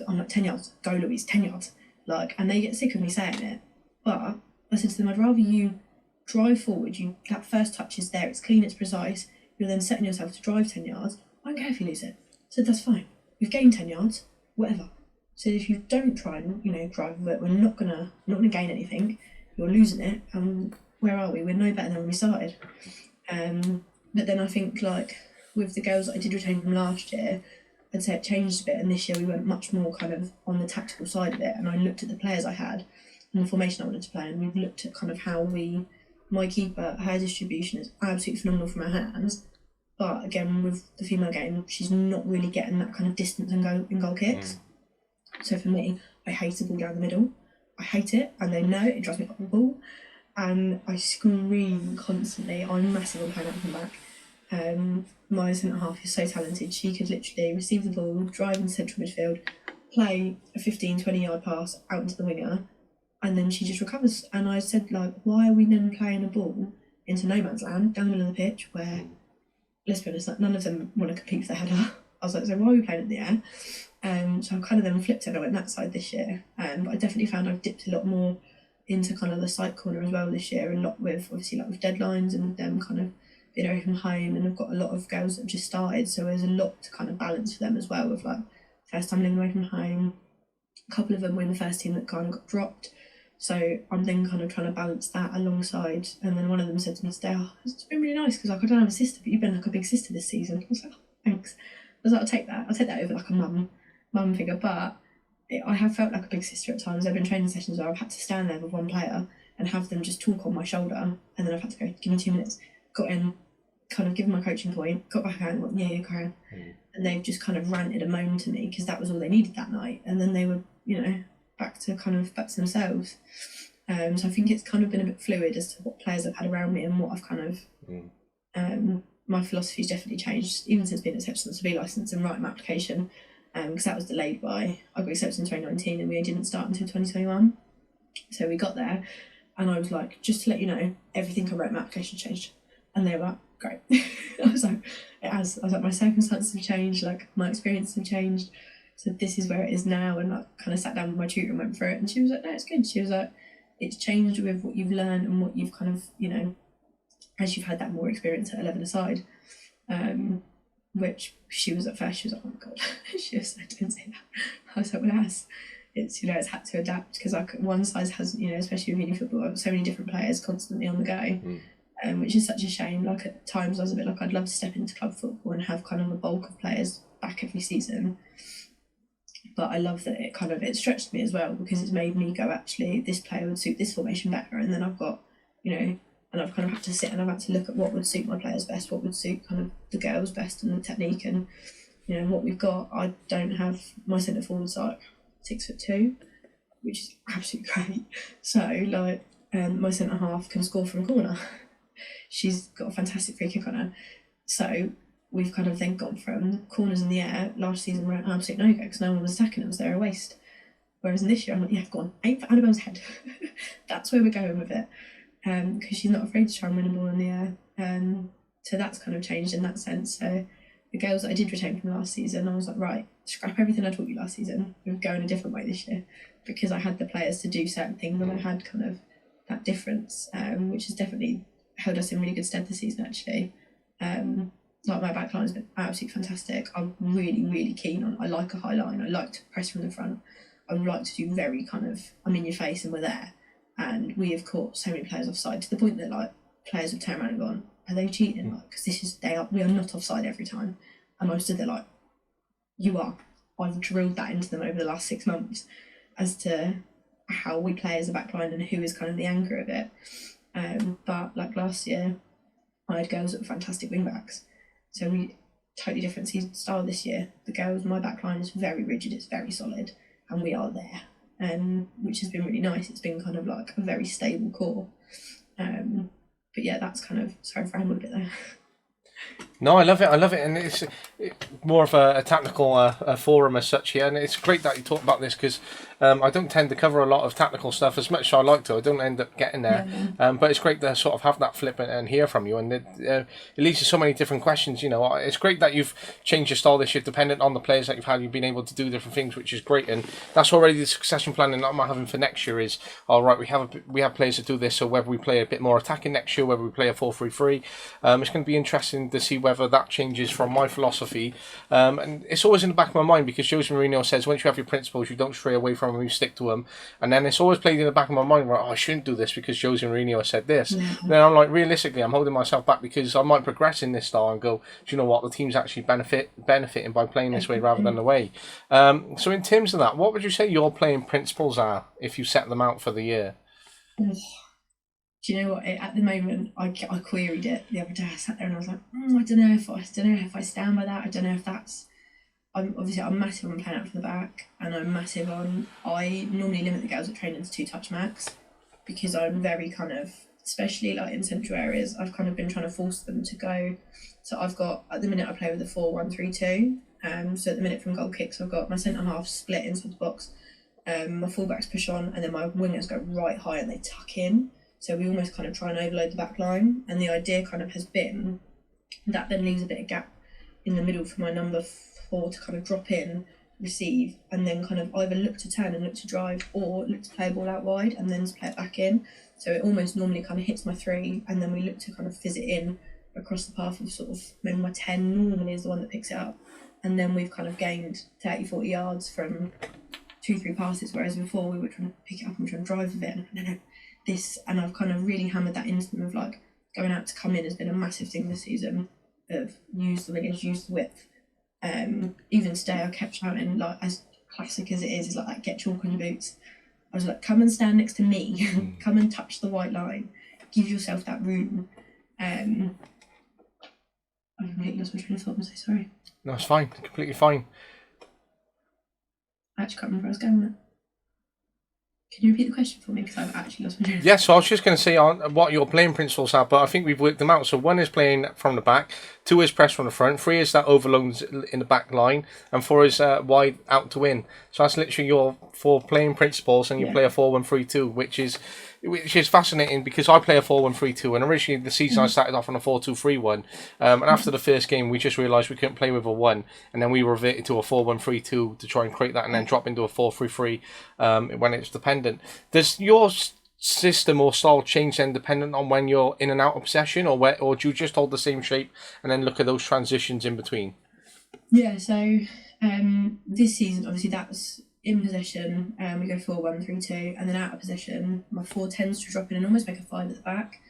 I'm like, 10 yards, go Louise, 10 yards. Like, and they get sick of me saying it. But I said to them, I'd rather you drive forward, that first touch is there, it's clean, it's precise, you're then setting yourself to drive 10 yards. I don't care if you lose it. I said, that's fine. We've gained 10 yards, whatever. So if you don't try and, drive with it, we're not gonna gain anything. You're losing it, and where are we? We're no better than when we started. But then I think, like, with the girls that I did retain from last year, I'd say it changed a bit, and this year we went much more kind of on the tactical side of it, and I looked at the players I had and the formation I wanted to play, and we've looked at kind of how my keeper, her distribution is absolutely phenomenal from her hands. But again, with the female game, she's not really getting that kind of distance in goal kicks. So for me, I hate the ball down the middle. I hate it, and they know it. It drives me up the ball, and I scream constantly. I'm massive on playing out from back. My centre half is so talented. She could literally receive the ball, drive in central midfield, play a 15-20 yard pass out into the winger, and then she just recovers. And I said, like, why are we then playing a ball into no man's land down the middle of the pitch where, let's be honest, like, none of them want to compete for the header. I was like, so why are we playing in the air? So I kind of then flipped it and I went that side this year. But I definitely found I've dipped a lot more into kind of the side corner as well this year, a lot with, obviously, like with deadlines and with them kind of being away from home. And I've got a lot of girls that have just started, so there's a lot to kind of balance for them as well, with like first time living away from home. A couple of them were in the first team that kind of got dropped. So I'm then kind of trying to balance that alongside. And then one of them said to me today, oh, it's been really nice because like, I don't have a sister, but you've been like a big sister this season. I was like, oh, thanks. I was like, I'll take that over like a mum figure. But I have felt like a big sister at times. There have been training sessions where I've had to stand there with one player and have them just talk on my shoulder. And then I've had to go, give me 2 minutes. Got in, kind of given my coaching point, got back out and went, yeah, carry on. And they've just kind of ranted and moaned to me because that was all they needed that night. And then they were, back to themselves. So I think it's kind of been a bit fluid as to what players I've had around me and what I've kind of my philosophy's definitely changed even since being accepted to be licensed and writing my application, because that was delayed by, I got accepted in 2019 and we didn't start until 2021. So we got there and I was like, just to let you know, everything I wrote in my application changed. And they were like, great. I was like, it has. I was like, my circumstances have changed, like my experiences have changed. So this is where it is now. And I kind of sat down with my tutor and went through it. And she was like, no, it's good. She was like, it's changed with what you've learned and what you've kind of, as you've had that more experience at 11 aside. Which she was at first, she was like, oh my God. She was like, don't say that. I was like, well, it's it's had to adapt because like one size has, especially with uni football, so many different players constantly on the go. which is such a shame. Like at times I was a bit like, I'd love to step into club football and have kind of a bulk of players back every season. But I love that it stretched me as well, because it's made me go, actually, this player would suit this formation better. And then I've got, and I've kind of had to sit and I've had to look at what would suit my players best, what would suit kind of the girls best and the technique. And, what we've got, I don't have, my centre forward's like 6'2", which is absolutely great. So, my centre half can score from a corner. She's got a fantastic free kick on her. So we've kind of then gone from corners in the air. Last season we were an absolute no-go because no one was attacking us. They were a waste. Whereas in this year, I'm like, yeah, go on, aim for Annabelle's head. That's where we're going with it. Because she's not afraid to try and win a ball in the air. So that's kind of changed in that sense. So the girls that I did retain from last season, I was like, right, scrap everything I taught you last season. We're going a different way this year, because I had the players to do certain things and I had kind of that difference, which has definitely held us in really good stead this season, actually. Like my back line has been absolutely fantastic. I'm really, really keen on, I like a high line. I like to press from the front. I would like to do very kind of, I'm in your face and we're there. And we have caught so many players offside to the point that like players have turned around and gone, are they cheating? Like, because we are not offside every time. And most of them like, you are. I've drilled that into them over the last 6 months as to how we play as a back line and who is kind of the anchor of it. But like last year, I had girls that were fantastic wing backs. So we totally different season style this year. The girls, my back line is very rigid, it's very solid, and we are there. Which has been really nice. It's been kind of like a very stable core. But yeah, that's kind of, sorry for rambling a bit there. No, I love it, and it's more of a tactical forum as such here, and it's great that you talk about this, because I don't tend to cover a lot of tactical stuff as much as I like to. I don't end up getting there, but it's great to sort of have that flip and hear from you, and it leads to so many different questions. It's great that you've changed your style this year, dependent on the players that you've had. You've been able to do different things, which is great, and that's already the succession planning that I'm having for next year. Is all right. We have players that do this, so whether we play a bit more attacking next year, whether we play a 4-3-3, it's going to be interesting to see whether that changes from my philosophy, and it's always in the back of my mind, because Jose Mourinho says once you have your principles, you don't stray away from them, you stick to them. And then it's always played in the back of my mind, right, I shouldn't do this because Jose Mourinho said this. Then I'm like, realistically, I'm holding myself back, because I might progress in this style and go, do you know what, the team's actually benefiting by playing this way rather than the way. So in terms of that, what would you say your playing principles are if you set them out for the year? Do you know what? At the moment, I queried it the other day. I sat there and I was like, I don't know if I stand by that. I don't know if that's. I'm massive on playing out from the back, and I'm massive on. I normally limit the girls at training to 2-touch max, because I'm very kind of, especially like in central areas, I've kind of been trying to force them to go. So I've got, at the minute I play with a 4-1-3-2. So at the minute from goal kicks, I've got my centre half split inside the box, my fullbacks push on, and then my wingers go right high and they tuck in. So we almost kind of try and overload the back line. And the idea kind of has been that then leaves a bit of gap in the middle for my number 4 to kind of drop in, receive, and then kind of either look to turn and look to drive, or look to play a ball out wide and then to play it back in. So it almost normally kind of hits my 3, and then we look to kind of fizz it in across the path of sort of, maybe my 10 normally is the one that picks it up. And then we've kind of gained 30-40 yards from 2-3 passes, whereas before we were trying to pick it up and try and drive with it. And no, this, and I've kind of really hammered that into them of like, going out to come in has been a massive thing this season, of use the wingers, use the width. Even today I kept shouting, like, as classic as it is like that, get chalk on your boots. I was like, come and stand next to me, come and touch the white line, give yourself that room. I've completely lost my train of thought, I'm so sorry. No, it's fine, completely fine. I actually can't remember where I was going with it. Can you repeat the question for me, because I've actually lost my train of thought? Yes, so I was just going to say on what your playing principles are, but I think we've worked them out. So 1 is playing from the back, 2 is press from the front, 3 is that overloads in the back line, and 4 is wide out to win. So that's literally your 4 playing principles, and you play a 4-1-3-2, which is fascinating, because I play a 4-1-3-2, and originally the season I started off on a 4-2-3-1, and after the first game we just realised we couldn't play with a 1, and then we reverted to a 4-1-3-2 to try and create that, and then drop into a 4-3-3 when it's dependent. Does your system or style change then dependent on when you're in and out of possession, or do you just hold the same shape and then look at those transitions in between? Yeah, so this season obviously that's in possession, we go 4-1-3-2, and then out of possession my 4 tends to drop in and almost make a 5 at the back,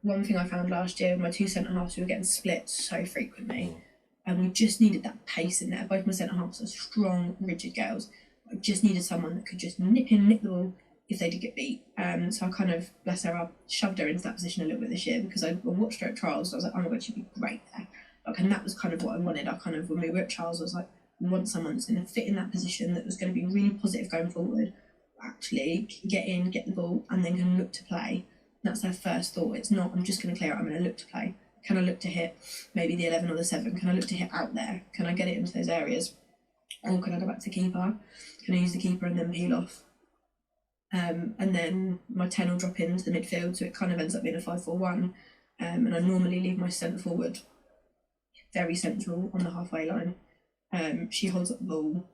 One thing I found last year, my two centre halves, we were getting split so frequently, and we just needed that pace in there. Both my centre halves are strong, rigid girls. I just needed someone that could just nip in, nip the ball if they did get beat. So I kind of, bless her, I shoved her into that position a little bit this year because I watched her at trials. So I was like, oh my god, she'd be great there. Like, and that was kind of what I wanted. I kind of, when we were at trials, I was like, we want someone that's going to fit in that position, that was going to be really positive going forward, actually get in, get the ball, and then can look to play. That's their first thought. It's not, I'm just going to clear it, I'm going to look to play. Can I look to hit maybe the 11 or the 7? Can I look to hit out there? Can I get it into those areas? Or can I go back to keeper? Can I use the keeper and then peel off? And then my 10 will drop into the midfield, so it kind of ends up being a 5-4-1. And I normally leave my centre forward very central on the halfway line. She holds up the ball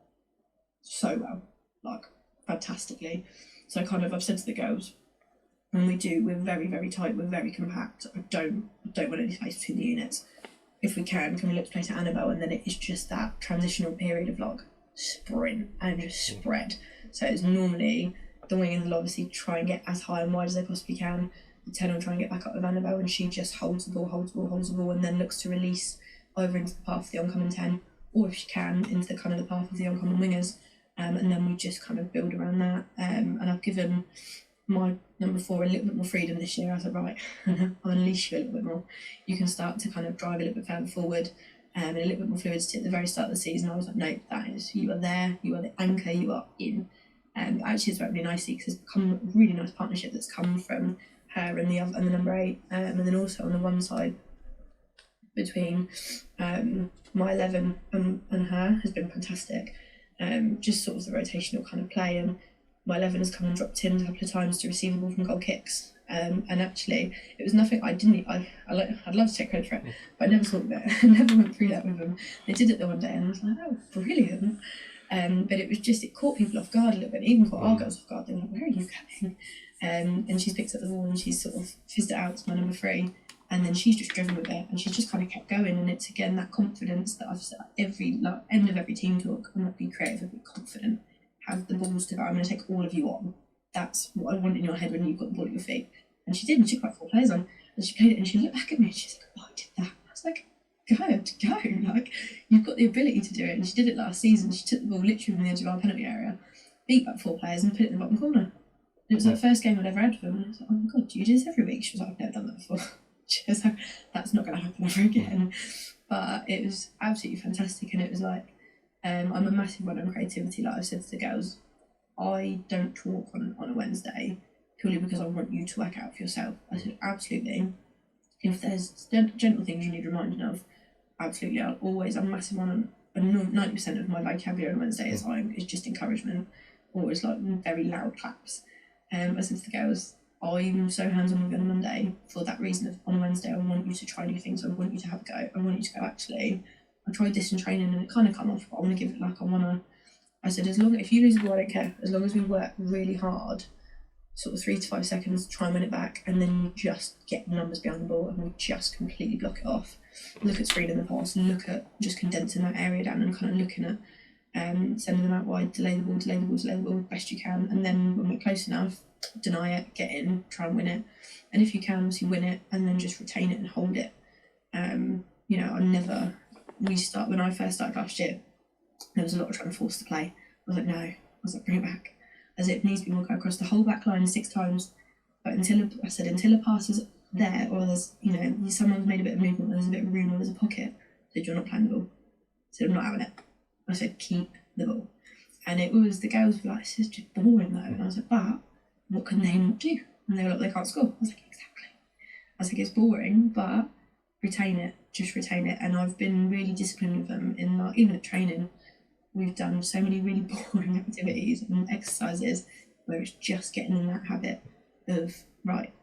so well, like fantastically. So I've said to the girls, when we're very, very tight, we're very compact. I don't want any space between the units. If we can we look to play to Annabelle, and then it is just that transitional period of like sprint and just spread. So it's normally the wingers will obviously try and get as high and wide as they possibly can. The 10 will try and get back up with Annabelle, and she just holds the ball, and then looks to release over into the path of the oncoming 10, or if she can, into the kind of the path of the oncoming wingers. And then we just kind of build around that. And I've given my number 4 a little bit more freedom this year. I said, right, I'll unleash you a little bit more. You can start to kind of drive a little bit further forward, and a little bit more fluidity at the very start of the season. I was like, no, that is, you are there, you are the anchor, you are in. And actually it's worked really nicely because it's become a really nice partnership that's come from her and the number 8. And then also on the one side, between my 11 and her has been fantastic. Just sort of the rotational kind of play, and my 11 has come and dropped in a couple of times to receive the ball from goal kicks, and actually it was nothing I'd love to take credit for it, but I never thought that I never went through that with them. They did it the one day and I was like, oh, brilliant. But it was just, it caught people off guard a little bit, even caught our girls off guard. They were like, where are you going? And she's picked up the ball and she's sort of fizzed it out to my number 3, and then she's just driven with it, and she's just kind of kept going. And it's again that confidence that I've said at end of every team talk, I'm not being creative, I'm being confident, have the balls to go, I'm going to take all of you on. That's what I want in your head when you've got the ball at your feet. And she did, and she took like 4 players on, and she played it, and she looked back at me and she's like, oh, I did that. I was like, go, like, you've got the ability to do it. And she did it last season. She took the ball literally from the edge of our penalty area, beat back 4 players and put it in the bottom corner. It was the first game I'd ever had with them, and I was like, oh my god, do you do this every week? She was like, I've never done that before. She was like, that's not going to happen ever again. But it was absolutely fantastic, and it was like, I'm a massive one on creativity. Like I've said to the girls, I don't talk on a Wednesday purely because I want you to work out for yourself. I said, absolutely. If there's gentle things you need reminding of, absolutely. I'm a massive one on 90% of my vocabulary on Wednesday is just encouragement, or it's like very loud claps. I said to the girls, I'm so hands-on with you on a Monday for that reason. Of on a Wednesday, I want you to try new things. I want you to have a go. I want you to go, actually, I tried this in training and it kind of come off, but I want to give it I said, if you lose the ball, I don't care. As long as we work really hard, sort of 3 to 5 seconds, try and win it back, and then you just get the numbers behind the ball and we just completely block it off. Look at screening the pass, look at just condensing that area down and kind of looking at sending them out wide, delay the ball best you can, and then when we're close enough, deny it, get in, try and win it. And if you can, obviously win it and then just retain it and hold it. When I first started last year, there was a lot of trying to force the play. I was like, no. I was like, bring it back. As it needs to be more, go across the whole back line 6 times. But until a pass is there, or there's, someone's made a bit of movement, there's a bit of room, or there's a pocket, I said, you're not playing the ball. I said, I'm not having it. I said, keep the ball. And it was, the girls were like, this is just boring though. And I was like, but what can they not do? And they were like, they can't score. I was like, exactly. I was like, it's boring, but retain it, just retain it. And I've been really disciplined with them in, like, even at training, we've done so many really boring activities and exercises where it's just getting in that habit of, right,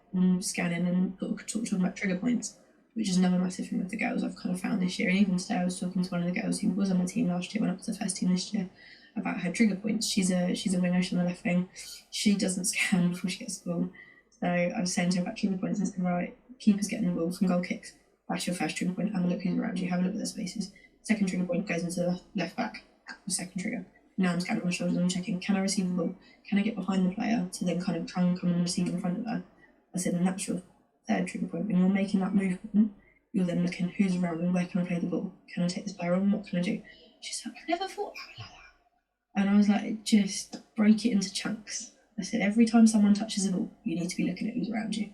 scanning and talking about trigger points, which is another massive thing with the girls I've kind of found this year. And even today I was talking to one of the girls who was on my team last year, went up to the first team this year, about her trigger points. She's a winger, she's on the left wing. She doesn't scan before she gets the ball. So I was saying to her about trigger points and said, right, keeper's getting the ball from goal kicks. That's your first trigger point. Have a look who's around you, have a look at their spaces. Second trigger point goes into the left back. The second trigger. Now I'm scanning my shoulders and I'm checking, can I receive the ball? Can I get behind the player to then kind of try and come and receive in front of her? I said, and that's your third trigger point, when you're making that movement, you're then looking who's around me, where can I play the ball? Can I take this player on? What can I do? She's like, I never thought about it like that. And I was like, just break it into chunks. I said, every time someone touches the ball, you need to be looking at who's around you.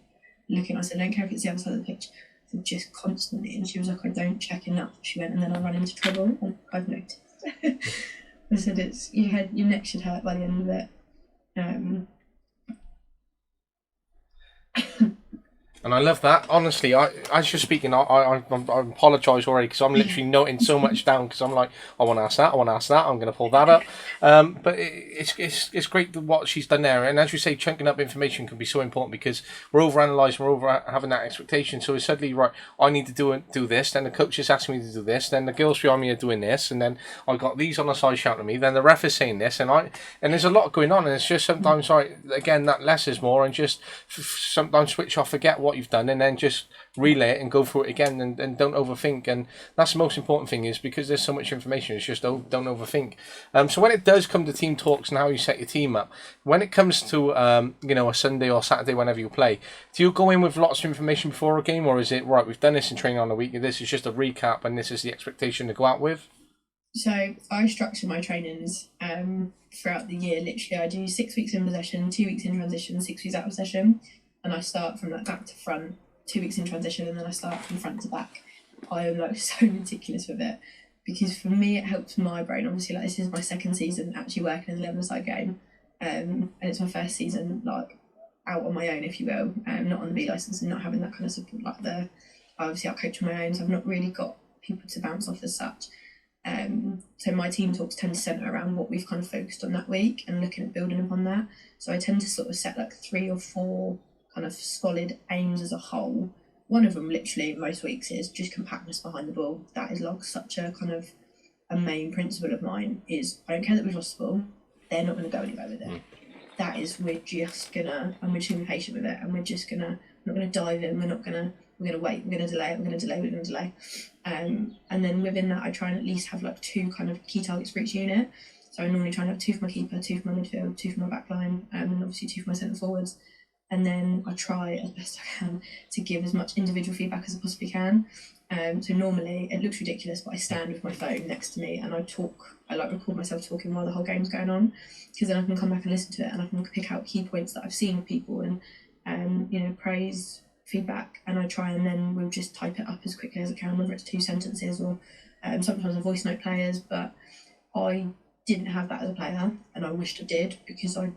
I said, don't care if it's the other side of the pitch. I said, just constantly. And she was like, I don't check enough. She went, and then I ran into trouble, and I've noticed. I said, it's your neck should hurt by the end of it. And I love that. Honestly, as you're speaking, I apologise already because I'm literally noting so much down because I'm like, I want to ask that, I'm going to pull that up. But it's great what she's done there. And as you say, chunking up information can be so important because we're overanalyzing, we're over having that expectation. So it's suddenly, right, I need to do this, then the coach is asking me to do this, then the girls behind me are doing this, and then I got these on the side shouting at me, then the ref is saying this, and there's a lot going on, and it's just sometimes, right, again, that less is more, and just sometimes switch off, forget what you've done, and then just relay it and go through it again, and don't overthink. And that's the most important thing, is because there's so much information, it's just don't overthink. So when it does come to team talks and how you set your team up, when it comes to a Sunday or Saturday whenever you play, do you go in with lots of information before a game, or is it, right, we've done this in training on a week, this is just a recap and this is the expectation to go out with? So I structure my trainings throughout the year. Literally, I do 6 weeks in possession, 2 weeks in transition, 6 weeks out of possession, and I start from like back to front, 2 weeks in transition, and then I start from front to back. I am like so meticulous with it because for me it helps my brain. Obviously, like, this is my second season actually working in the 11-a-side game, and it's my first season like out on my own, if you will, not on the B licence and not having that kind of support. Like obviously I coach on my own, so I've not really got people to bounce off as such. So my team talks tend to centre around what we've kind of focused on that week and looking at building upon that. So I tend to sort of set like 3 or 4 kind of solid aims as a whole. One of them, literally, most weeks is just compactness behind the ball. That is like such a kind of a main principle of mine. Is I don't care that we've lost the ball; they're not going to go anywhere with it. That is, we're just gonna be patient with it, and we're not gonna dive in. We're gonna wait. We're gonna delay. And then within that, I try and at least have like 2 kind of key targets for each unit. So I normally try and have 2 for my keeper, 2 for my midfield, 2 for my back line, and obviously 2 for my centre forwards. And then I try as best I can to give as much individual feedback as I possibly can. So normally, it looks ridiculous, but I stand with my phone next to me and I talk. I like record myself talking while the whole game's going on, because then I can come back and listen to it and I can pick out key points that I've seen with people and praise, feedback, and I try and then we'll just type it up as quickly as I can, whether it's 2 sentences or sometimes I voice note players. But I didn't have that as a player, and I wished I did, because I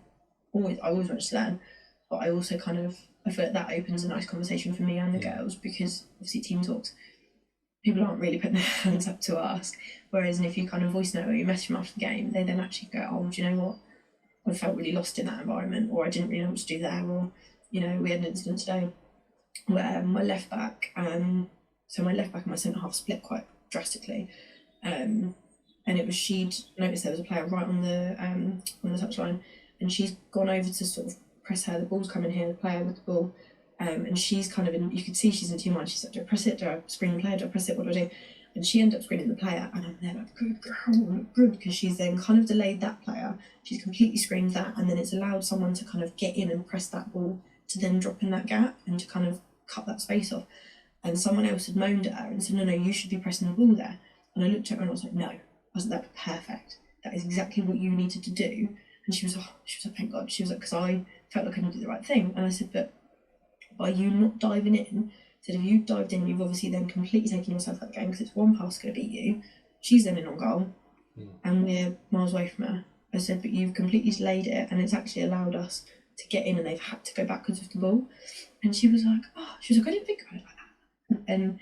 always wanted to learn. But I also I feel like that opens a nice conversation for me and the girls, because obviously team talks, people aren't really putting their hands up to ask. Whereas if you kind of voice note or you message them after the game, they then actually go, oh, do you know what? I felt really lost in that environment, or I didn't really know what to do there, or, we had an incident today where my left back and my centre half split quite drastically. And it was, she'd noticed there was a player right on the touchline, and she's gone over to sort of press her, the ball's coming here, the player with the ball, and she's kind of you could see she's in 2 minds. She's like, do I press it, do I screen the player, do I press it, what do I do? And she ended up screening the player, and I'm there like, good girl, good, because she's then kind of delayed that player, she's completely screened that, and then it's allowed someone to kind of get in and press that ball to then drop in that gap and to kind of cut that space off. And someone else had moaned at her and said, no, you should be pressing the ball there. And I looked at her and I was like, no. I was like, that's perfect. That is exactly what you needed to do. And she was like, thank God. She was like, because I felt like I didn't do the right thing. And I said, but by you not diving in, I said, if you dived in, you've obviously then completely taken yourself out of the game, because it's one pass going to beat you. She's then in on goal, and we're miles away from her. I said, but you've completely delayed it, and it's actually allowed us to get in, and they've had to go backwards with the ball. And she was like, I didn't think about it like that.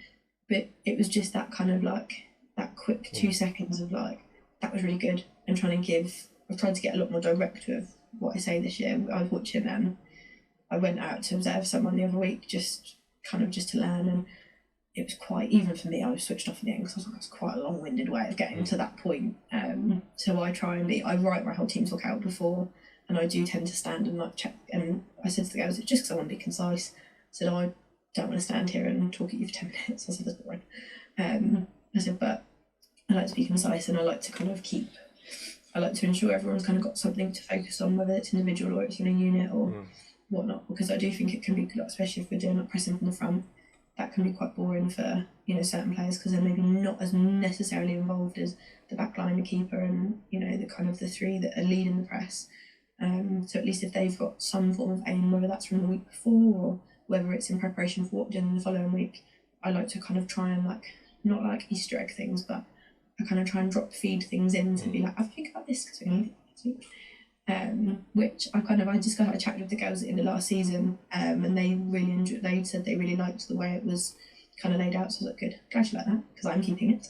But it was just that kind of like, that quick 2 seconds of like, that was really good. And I've tried to get a lot more direct with what I say this year. I was watching, I went out to observe someone the other week, just to learn, and it was quite, even for me, I was switched off in the end, because I was like, that's quite a long-winded way of getting to that point. So I try and I write my whole team talk out before, and I do tend to stand and like check. And I said to the girls, it's just because I want to be concise. I said, I don't want to stand here and talk at you for 10 minutes. I said, that's boring. I said, but I like to be concise, and I like to ensure everyone's kind of got something to focus on, whether it's individual or it's in a unit or whatnot, because I do think it can be, especially if we're doing like pressing from the front, that can be quite boring for, you know, certain players, because they're maybe not as necessarily involved as the back line, the keeper, and, you know, the kind of the three that are leading the press. So at least if they've got some form of aim, whether that's from the week before or whether it's in preparation for what we're doing the following week, I like to kind of try and, like, not like Easter egg things, but I kind of try and drop feed things in to be like, I think about this because we're going to do it. Which I just got a chat with the girls in the last season, and they really enjoyed. They said they really liked the way it was kind of laid out. So I was like, good, glad you like that, because I'm keeping it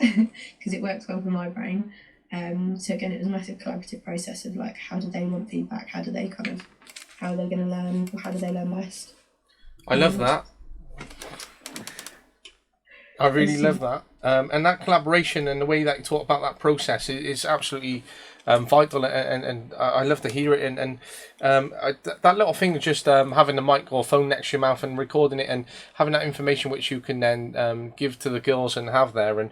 because it works well for my brain. So again, it was a massive collaborative process of like, how do they want feedback? How are they going to learn? How do they learn best? I love that. I really love that. And that collaboration and the way that you talk about that process is absolutely vital, and I love to hear it. And that little thing of just having the mic or phone next to your mouth and recording it and having that information which you can then give to the girls and have there. And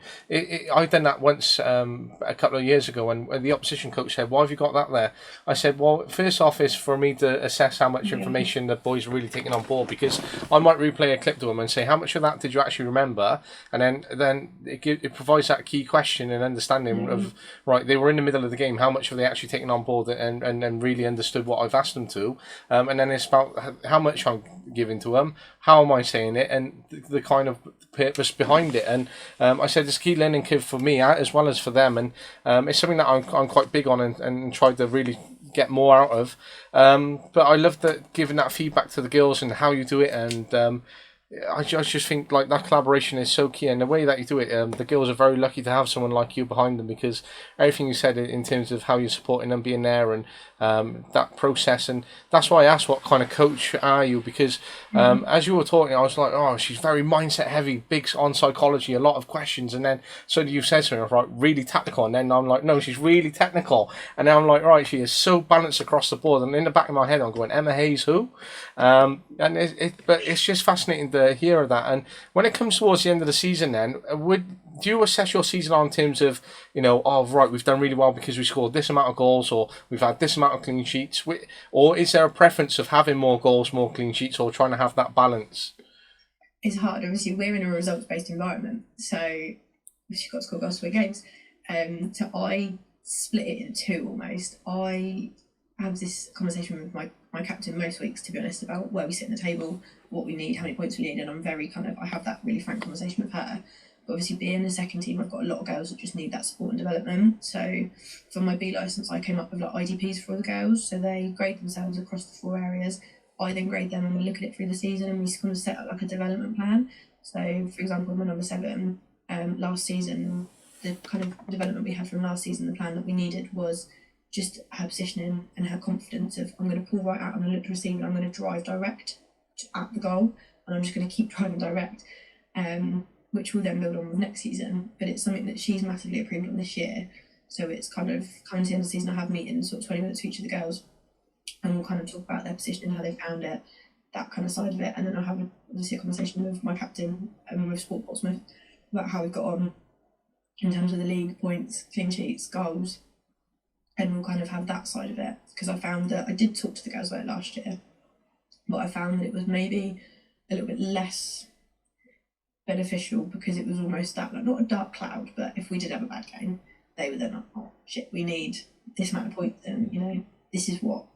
I've done that once a couple of years ago, and the opposition coach said, "Why have you got that there?" I said, "Well, first off, is for me to assess how much information the boys are really taking on board, because I might replay a clip to them and say, how much of that did you actually remember?" And then it provides that key question and understanding of, right, they were in the middle of the game, how much have they actually taken on board and really understood what I've asked them to, and then it's about how much I'm giving to them, how am I saying it, and the kind of purpose behind it. And I said it's a key learning curve for me as well as for them, and it's something that I'm quite big on and try to really get more out of. But I love that, giving that feedback to the girls and how you do it, and I just think like that collaboration is so key, and the way that you do it, the girls are very lucky to have someone like you behind them, because everything you said in terms of how you're supporting them, being there, and that process. And that's why I asked, what kind of coach are you? Because as you were talking, I was like, oh, she's very mindset heavy, big on psychology, a lot of questions. And then so you said to me, I was like, really technical, and then I'm like, no, she's really technical. And then I'm like, right, she is so balanced across the board. And in the back of my head, I'm going, Emma Hayes, who? And but it's just fascinating to hear of that. And when it comes towards the end of the season, then do you assess your season on terms of, you know, oh right, we've done really well because we scored this amount of goals, or we've had this amount of clean sheets, or is there a preference of having more goals, more clean sheets, or trying to have that balance? It's hard. Obviously, we're in a results-based environment, so we've got to score goals to win games. So I split it in two almost. I have this conversation with my captain most weeks, to be honest, about where we sit in the table, what we need, how many points we need, and I'm very I have that really frank conversation with her. But obviously, being a second team, I've got a lot of girls that just need that support and development. So for my B licence, I came up with like IDPs for all the girls, so they grade themselves across the 4 areas. I then grade them and we look at it through the season, and we kind of set up like a development plan. So for example, my number 7, last season, the kind of development we had from last season, the plan that we needed was just her positioning and her confidence of, I'm going to pull right out, I'm going to look to receive, and I'm going to drive direct at the goal, and I'm just going to keep driving direct, which will then build on with next season. But it's something that she's massively approved on this year. So it's kind of coming to the end of the season, I have meetings, sort of 20 minutes for each of the girls, and we'll kind of talk about their positioning, how they found it, that kind of side of it. And then I'll have obviously a conversation with my captain and with Sport Portsmouth about how we've got on in terms of the league, points, clean sheets, goals. And we'll kind of have that side of it, because I found that I did talk to the girls about it last year, but I found that it was maybe a little bit less beneficial, because it was almost that, like, not a dark cloud, but if we did have a bad game, they were then like, oh shit, we need this amount of points, and you know, this is what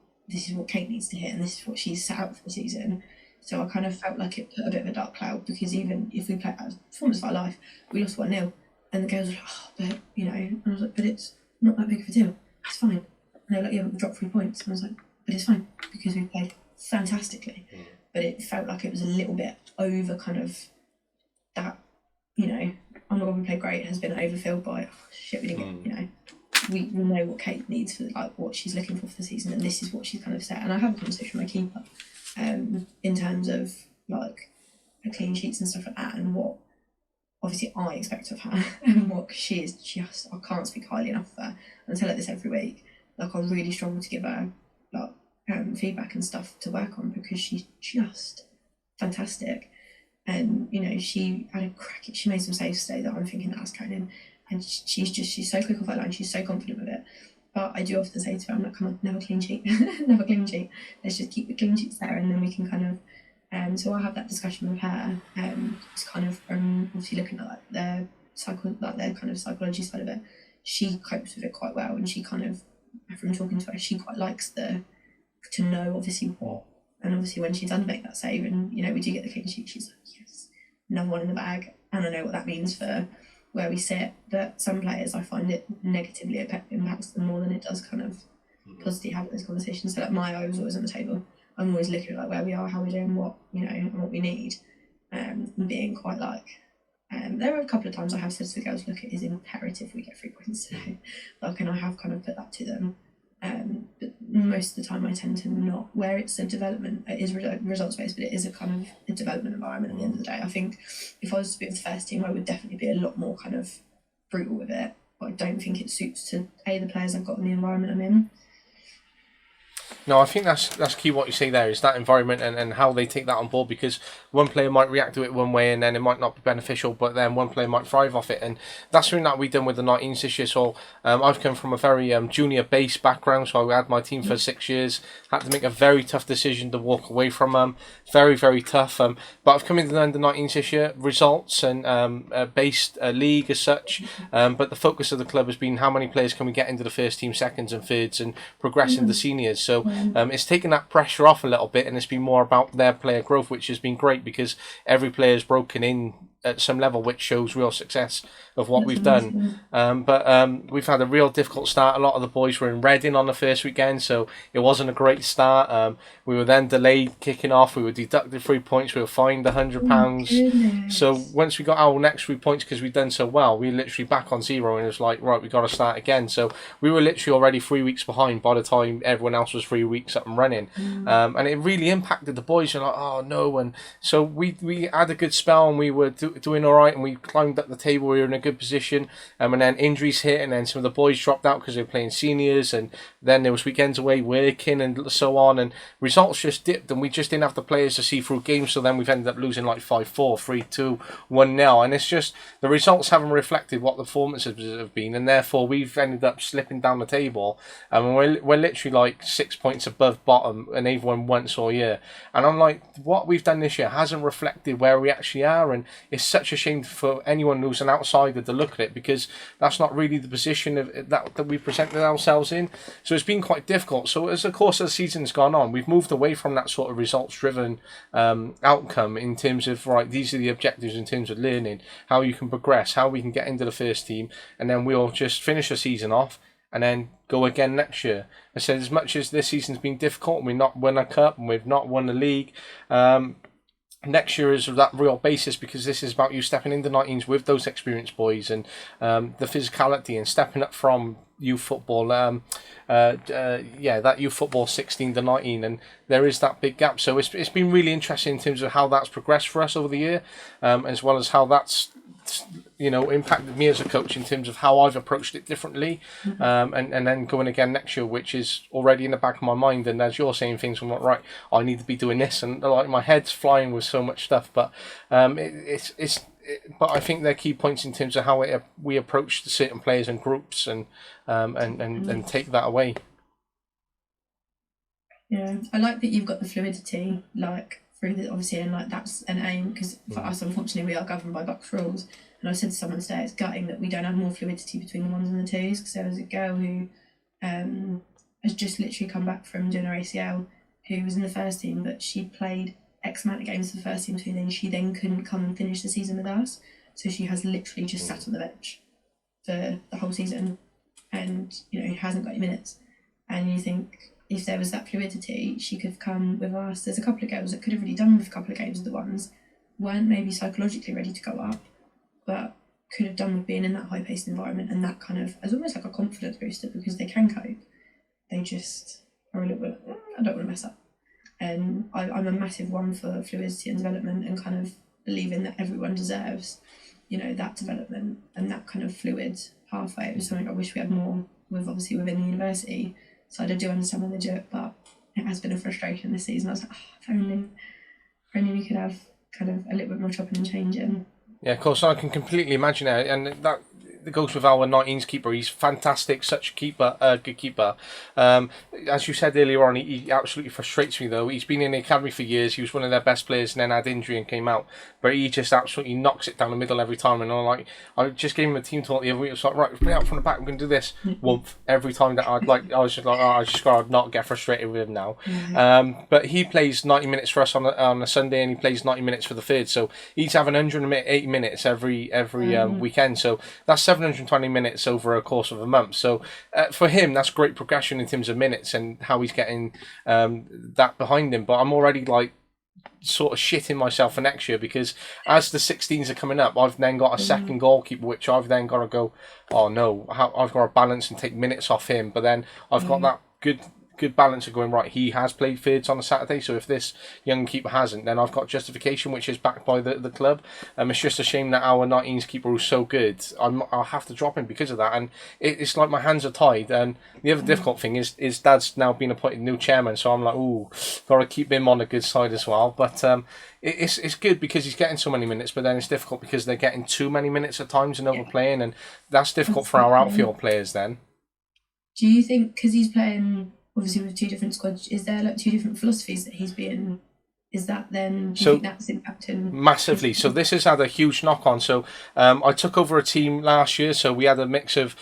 Kate needs to hit, and this is what she's set out for the season. So I kind of felt like it put a bit of a dark cloud, because even if we played as performance of our life, we lost 1-0, and the girls were like, oh, but you know, and I was like, but it's not that big of a deal. It's fine. And they were like, yeah, we dropped 3 points. And I was like, but it's fine, because we played fantastically. But it felt like it was a little bit over kind of that, you know, oh my God, we played great, has been overfilled by, oh, shit, we didn't get, you know, we know what Kate needs for like what she's looking for the season, and this is what she's kind of set. And I have a conversation with my keeper in terms of like clean sheets and stuff like that, and what obviously I expect of her, and what she is just, I can't speak highly enough of her. And I tell her this every week. Like, I really struggle to give her like feedback and stuff to work on, because she's just fantastic. And you know, she had a crack. She made some saves today that I'm thinking that's counting. And she's so quick off her line. She's so confident with it. But I do often say to her, I'm like, come on, never clean sheet, never clean sheet. Let's just keep the clean sheets there, and then we can kind of. So I'll have that discussion with her. It's kind of obviously looking at like their kind of psychology side of it. She copes with it quite well, and she kind of, from talking to her, she quite likes to know obviously what. And obviously when she does make that save, and you know we do get the clean sheet, she's like, yes, another one in the bag, and I know what that means for where we sit. But some players, I find it negatively impacts them more than it does kind of positively have those conversations. So like my eye was always on the table. I'm always looking at like where we are, how we're doing, what and what we need, and being quite like. There are a couple of times I have said to the girls, look, it is imperative we get 3 points today. Like, and I have kind of put that to them. But most of the time I tend to not, where it's a development, it is results based, but it is a kind of a development environment at the end of the day. I think if I was to be with the first team, I would definitely be a lot more kind of brutal with it. But I don't think it suits to the players I've got in the environment I'm in. No, I think that's key what you say there, is that environment and how they take that on board, because one player might react to it one way and then it might not be beneficial, but then one player might thrive off it. And that's something that we've done with the 19s this year. So I've come from a very junior base background, so I had my team for 6 years, had to make a very tough decision to walk away from them, very, very tough. But I've come into the under 19s this year, results and based league as such, but the focus of the club has been how many players can we get into the first team, seconds and thirds, and progress into seniors. So it's taken that pressure off a little bit, and it's been more about their player growth, which has been great because every player has broken in at some level, which shows real success of what we've done. But we've had a real difficult start. A lot of the boys were in Reading on the first weekend, so it wasn't a great start. We were then delayed kicking off. We were deducted 3 points. We were fined £100. So once we got our next 3 points, because we'd done so well, we were literally back on zero, and it was like, right, we got to start again. So we were literally already 3 weeks behind by the time everyone else was 3 weeks up and running. And it really impacted the boys. You're like, oh no. And so we had a good spell, and we were doing all right, and we climbed up the table. We were in a good position, and then injuries hit, and then some of the boys dropped out because they were playing seniors, and then there was weekends away working and so on, and results just dipped, and we just didn't have the players to see through games. So then we've ended up losing like 5-4, 3-2, 1-0, and it's just the results haven't reflected what the performances have been, and therefore we've ended up slipping down the table, and we're literally like 6 points above bottom, and they've won once all year. And I'm like, what we've done this year hasn't reflected where we actually are, and it's such a shame for anyone who's an outsider to look at it, because that's not really the position that we presented ourselves in. So it's been quite difficult. So as the course of the season's gone on, we've moved away from that sort of results-driven outcome in terms of, right, these are the objectives in terms of learning, how you can progress, how we can get into the first team, and then we'll just finish the season off and then go again next year. I said, as much as this season's been difficult, and we've not won a cup and we've not won the league, next year is that real basis, because this is about you stepping into 19s with those experienced boys, and the physicality and stepping up from youth football, that youth football 16 to 19, and there is that big gap. So it's been really interesting in terms of how that's progressed for us over the year, as well as how that's impacted me as a coach in terms of how I've approached it differently, and then going again next year, which is already in the back of my mind. And as you're saying things, I'm like, right, I need to be doing this, and like my head's flying with so much stuff. But but I think they're key points in terms of how we approach the certain players and groups, and take that away. Yeah, I like that you've got the fluidity, like through the, obviously, and like that's an aim, because for us, unfortunately, we are governed by box rules. And I said to someone today, it's gutting that we don't have more fluidity between the ones and the twos, because there was a girl who has just literally come back from doing her ACL, who was in the first team, but she played X amount of games for the first team, so then she then couldn't come and finish the season with us. So she has literally just sat on the bench for the whole season, and hasn't got any minutes. And you think, if there was that fluidity, she could have come with us. There's a couple of girls that could have really done with a couple of games of the ones, weren't maybe psychologically ready to go up, but could have done with being in that high-paced environment, and that kind of, as almost like a confidence booster, because they can cope. They just are a little bit, I don't want to mess up. And I'm a massive one for fluidity and development, and kind of believing that everyone deserves, that development and that kind of fluid pathway. It was something I wish we had more with, obviously, within the university. So I do understand when they do it, but it has been a frustration this season. I was like, if only we could have kind of a little bit more chopping and changing. Yeah, of course, I can completely imagine it, and goes with our 19s keeper. He's fantastic, such a keeper, good keeper. As you said earlier on, he absolutely frustrates me though. He's been in the academy for years. He was one of their best players, and then had injury and came out. But he just absolutely knocks it down the middle every time. And I just gave him a team talk the other week. It was like, right, play out from the back. We're going to do this. Woomph. Every time that I was just like, oh, I just got to not get frustrated with him now. But he plays 90 minutes for us on a Sunday, and he plays 90 minutes for the third. So he's having 180 minutes every weekend. So that's 720 minutes over a course of a month. So for him, that's great progression in terms of minutes and how he's getting that behind him. But I'm already like sort of shitting myself for next year, because as the 16s are coming up, I've then got a second goalkeeper, which I've then got to go, oh no, I've got to balance and take minutes off him. But then I've got that good balance of going, right, he has played thirds on a Saturday, so if this young keeper hasn't, then I've got justification, which is backed by the club. It's just a shame that our 19s keeper was so good. I'll have to drop him because of that, and it's like my hands are tied. And the other difficult thing is Dad's now been appointed new chairman, so I'm like, ooh, got to keep him on the good side as well. But it's good because he's getting so many minutes, but then it's difficult because they're getting too many minutes at times and overplaying, and that's difficult for our outfield players then. Do you think, because he's playing obviously with two different squads, is there like two different philosophies that he's being, is that then, do you think that's impacting? Massively. So this has had a huge knock on. So I took over a team last year, so we had a mix of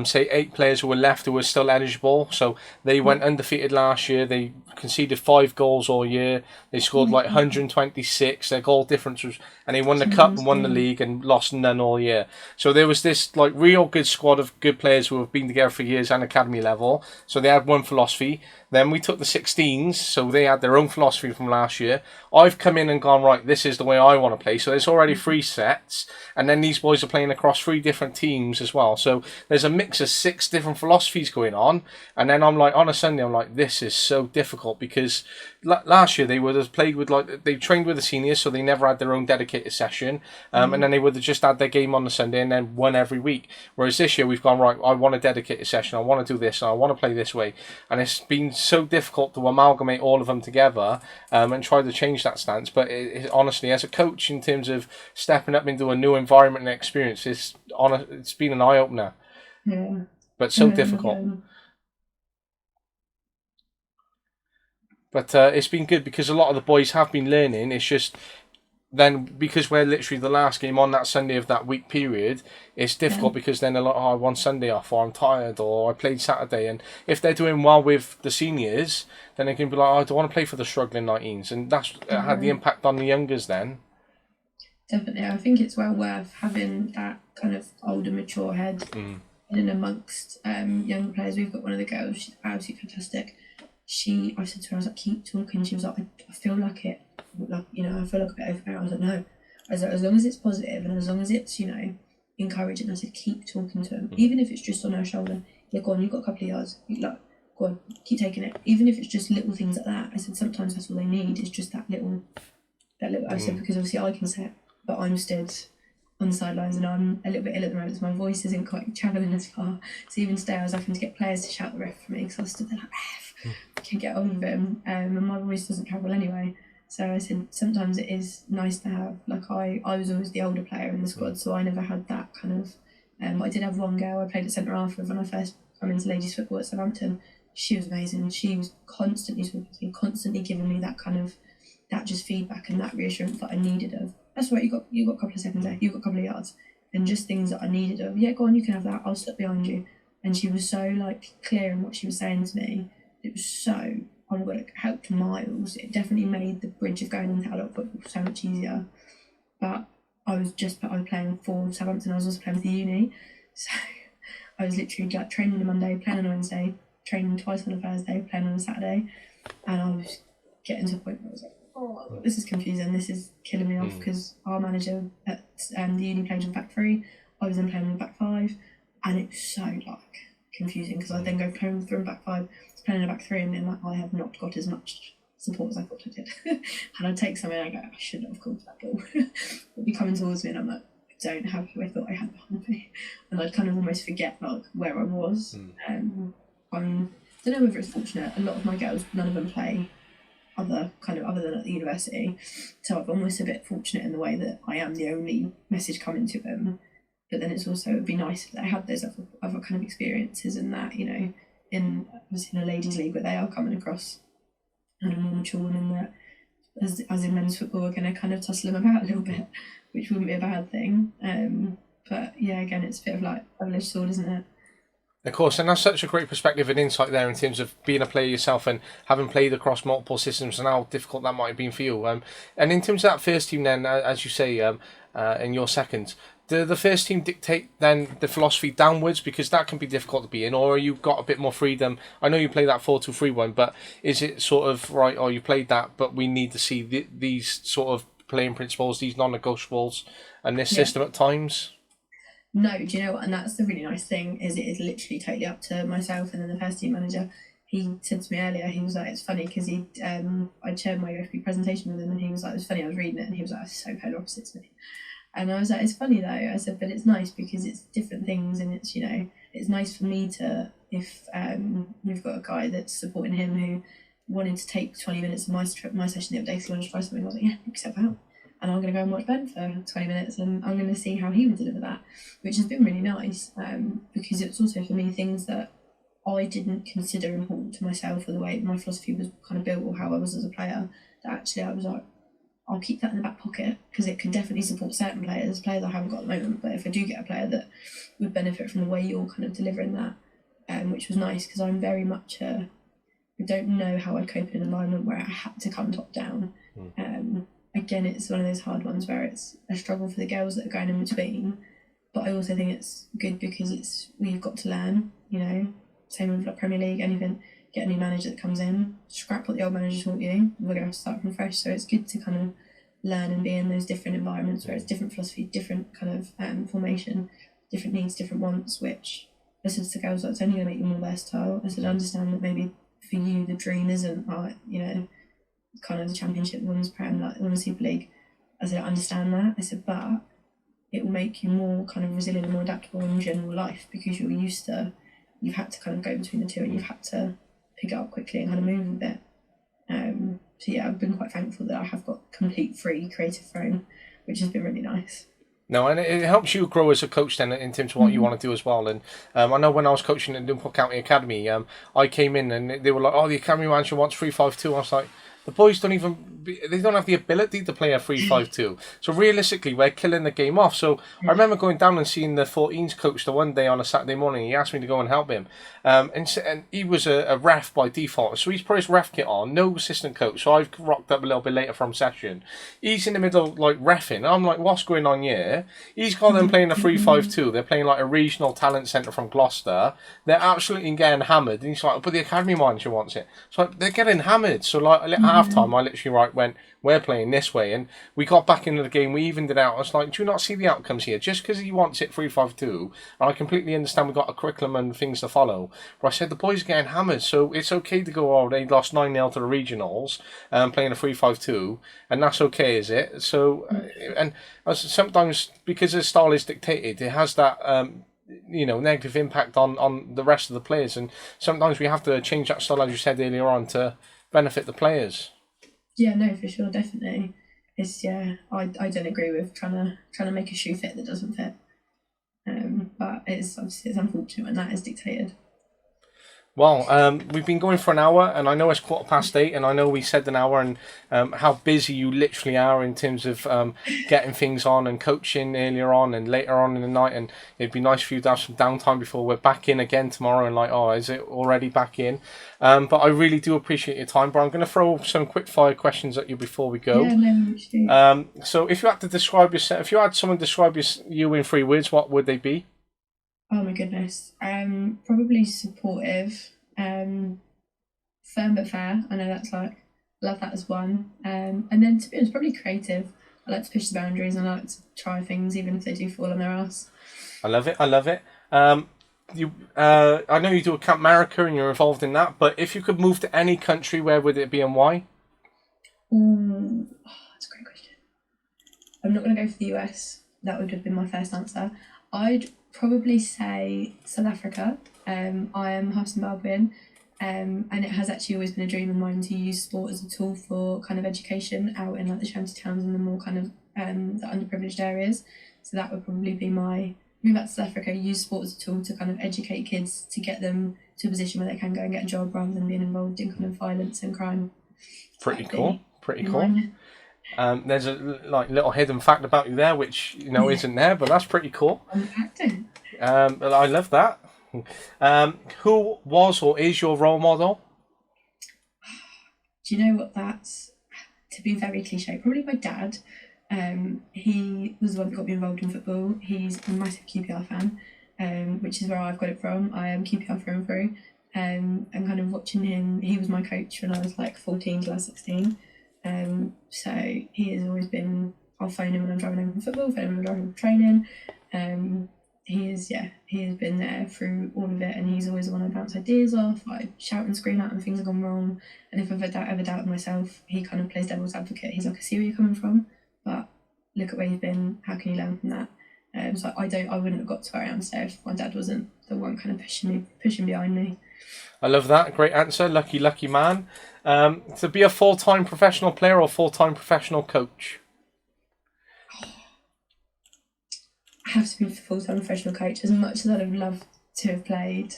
say 8 players who were left who were still eligible. So they went undefeated last year. They conceded 5 goals all year. They scored like 126. Their goal difference was, and they won the cup and won the league and lost none all year. So there was this like real good squad of good players who have been together for years and academy level. So they had one philosophy. Then we took the 16s, so they had their own philosophy from last year. I've come in and gone, right, this is the way I want to play. So there's already 3 sets, and then these boys are playing across 3 different teams as well. So there's a mix of 6 different philosophies going on. And then I'm like, on a Sunday, I'm like, this is so difficult, because last year they would have played with, like, they trained with the seniors, so they never had their own dedicated session. And then they would have just had their game on the Sunday and then won every week. Whereas this year we've gone, right, I want a dedicated session, I want to do this, and I want to play this way. And it's been so difficult to amalgamate all of them together and try to change that stance. But honestly, as a coach, in terms of stepping up into a new environment and experience, it's been an eye-opener. Yeah. But so difficult. But it's been good because a lot of the boys have been learning. It's just then, because we're literally the last game on that Sunday of that week period, it's difficult because then a lot, I want Sunday off, or I'm tired, or I played Saturday. And if they're doing well with the seniors, then they can be like, oh, I don't want to play for the struggling 19s. And that's had the impact on the youngers then. Definitely. I think it's well worth having that kind of older, mature head in amongst young players. We've got one of the girls, she's absolutely fantastic. I said to her, I was like, keep talking. She was like, I feel like it, like, you know, I feel like a bit overbearing. I was like, no. I was like, as long as it's positive and as long as it's, you know, encouraging. I said, keep talking to him, even if it's just on her shoulder. Yeah, go on, you've got a couple of yards. Like, go on, keep taking it. Even if it's just little things like that. I said, sometimes that's all they need, is just that little. I said, because obviously I can say it, but I'm stood on the sidelines and I'm a little bit ill at the moment, so my voice isn't quite travelling as far. So even today I was having to get players to shout the ref for me, because I stood there like, ref, can't get hold of him, and my voice doesn't travel anyway. So I said, sometimes it is nice to have, like, I was always the older player in the squad, so I never had that kind of, I did have one girl I played at centre half with when I first come into ladies football at Southampton. She was amazing. She was constantly talking to me, constantly giving me that kind of, that just feedback and that reassurance that I needed of, that's right, you got a couple of seconds there, you've got a couple of yards, and just things that I needed of, yeah, go on, you can have that, I'll step behind you. And she was so, like, clear in what she was saying to me. It was so, it helped miles. It definitely made the bridge of going into adult football so much easier. But I was playing for Southampton, I was also playing for the uni, so I was literally like training on a Monday, playing on a Wednesday, training twice on a Thursday, playing on a Saturday, and I was getting to a point where I was like, oh, this is confusing, this is killing me off, because our manager at the uni played in back 3, I was then playing in back 5, and it was so, like, confusing, because I then go playing through in back 5, playing in back 3, and then, like, I have not got as much support as I thought I did. And I'd take something and I go, I shouldn't have called that ball. It'd be coming towards me and I'm like, I don't have who I thought I had behind me. And I'd kind of almost forget, like, where I was. I don't know whether it's fortunate, a lot of my girls, none of them play other than at the university, so I'm almost a bit fortunate in the way that I am the only message coming to them, but then it's also, it'd be nice if they had those other kind of experiences, and that, you know, in obviously in a ladies' league where they are coming across and a more mature women that, as in men's football, are going to kind of tussle them about a little bit, which wouldn't be a bad thing. But yeah, again, it's a bit of like a double-edged sword, isn't it? Of course, and that's such a great perspective and insight there in terms of being a player yourself and having played across multiple systems and how difficult that might have been for you. And in terms of that first team then, as you say, in your second, do the first team dictate then the philosophy downwards, because that can be difficult to be in, or you've got a bit more freedom? I know you play that 4-2-3 one, but is it sort of, right, or you played that, but we need to see these sort of playing principles, these non-negotiables, and this system at times? No, do you know what? And that's the really nice thing, is it is literally totally up to myself. And then the first team manager, he said to me earlier, he was like, it's funny because I shared my UFB presentation with him, and he was like, it was funny, I was reading it, and he was like, it's so polar opposite to me. And I was like, it's funny though. I said, but it's nice because it's different things, and it's, you know, it's nice for me to, if we've got a guy that's supporting him who wanted to take 20 minutes of my session the other day because he wanted to try something, I was like, yeah, book yourself out. And I'm going to go and watch Ben for 20 minutes, and I'm going to see how he would deliver that, which has been really nice, because it's also for me things that I didn't consider important to myself, or the way my philosophy was kind of built, or how I was as a player, that actually I was like, I'll keep that in the back pocket, because it can definitely support certain players I haven't got at the moment. But if I do get a player that would benefit from the way you're kind of delivering that, which was nice, because I'm very much I don't know how I'd cope in an environment where I had to come top down. Again, it's one of those hard ones where it's a struggle for the girls that are going in between, but I also think it's good because we've got to learn, you know, same with like Premier League, anything, get a new manager that comes in, scrap what the old manager taught you, we're going to have to start from fresh. So it's good to kind of learn and be in those different environments where it's different philosophy, different kind of formation, different needs, different wants, which I said to the girls, that's only going to make you more versatile. I said, understand that maybe for you the dream isn't, you know, kind of the Championship, Women's Prem, like the Women's Super League. I said, I understand that. I said, but it will make you more kind of resilient and more adaptable in general life, because you've had to kind of go between the two, and you've had to pick it up quickly and kind of move a bit. So yeah, I've been quite thankful that I have got complete free creative throne, which has been really nice. No, and it helps you grow as a coach then in terms of what you want to do as well. And I know when I was coaching at Newport County Academy, I came in and they were like, oh, the Academy manager wants 3-5-2. I was like, the boys don't have the ability to play a 3-5-2. So realistically, we're killing the game off. So I remember going down and seeing the 14s coach the one day on a Saturday morning. He asked me to go and help him. And he was a ref by default. So he's put his ref kit on, no assistant coach. So I've rocked up a little bit later from session. He's in the middle, like, reffing. I'm like, what's going on here? He's got them playing a 3-5-2. They're playing like a regional talent centre from Gloucester. They're absolutely getting hammered. And he's like, but the Academy manager wants it. So they're getting hammered. So like, half time, I literally went, we're playing this way, and we got back into the game. We evened it out. I was like, do you not see the outcomes here? Just because he wants it 3-5-2, and I completely understand we've got a curriculum and things to follow. But I said the boys are getting hammered, so it's okay to go. Oh, they lost 9-0 to the regionals, playing a 3-5-2, and that's okay, is it? So, and sometimes because the style is dictated, it has that. Negative impact on the rest of the players, and sometimes we have to change that style, as you said earlier on, to benefit the players. Yeah, no, for sure, definitely. It's I don't agree with trying to make a shoe fit that doesn't fit. But it's unfortunate when that is dictated. Well, we've been going for an hour, and I know it's 8:15, and I know we said an hour, and how busy you literally are in terms of getting things on and coaching earlier on and later on in the night, and it'd be nice for you to have some downtime before we're back in again tomorrow, and like, oh, is it already back in? But I really do appreciate your time, but I'm going to throw some quick fire questions at you before we go. Yeah, no, so if you had to describe yourself, if you had someone describe you in 3 words, what would they be? Oh my goodness. Probably supportive, firm but fair. I know that's like, love that as one. And then to be honest, probably creative. I like to push the boundaries, and I like to try things even if they do fall on their ass. I love it. I know you do a Camp America and you're involved in that, but if you could move to any country, where would it be and why? Ooh, that's a great question. I'm not going to go for the US. That would have been my first answer. I'd probably say South Africa. I am half Zimbabwean, and it has actually always been a dream of mine to use sport as a tool for kind of education out in like the shanty towns and the more kind of the underprivileged areas. So that would probably be my move back to South Africa, use sport as a tool to kind of educate kids to get them to a position where they can go and get a job rather than being involved in kind of violence and crime. Pretty cool. There's a little hidden fact about you there, which isn't there, but that's pretty cool. I'm acting. I love that. Who was or is your role model? Do you know what? That's, to be very cliche, probably my dad. He was the one that got me involved in football. He's a massive QPR fan, which is where I've got it from. I am QPR through and through. And kind of watching him, he was my coach when I was like 14 till I was 16. So he has always been, I'll phone him when I'm driving home from football, phone him when I'm driving home from training. He has been there through all of it, and he's always the one I bounce ideas off. I shout and scream out when things have gone wrong, and if I've ever doubted myself, he kind of plays devil's advocate. He's like, I see where you're coming from, but look at where you've been, how can you learn from that? So I wouldn't have got to where I am today if my dad wasn't the one kind of pushing behind me. I love that. Great answer. Lucky man. To be a full-time professional player or full-time professional coach? I have to be a full-time professional coach. As much as I'd have loved to have played,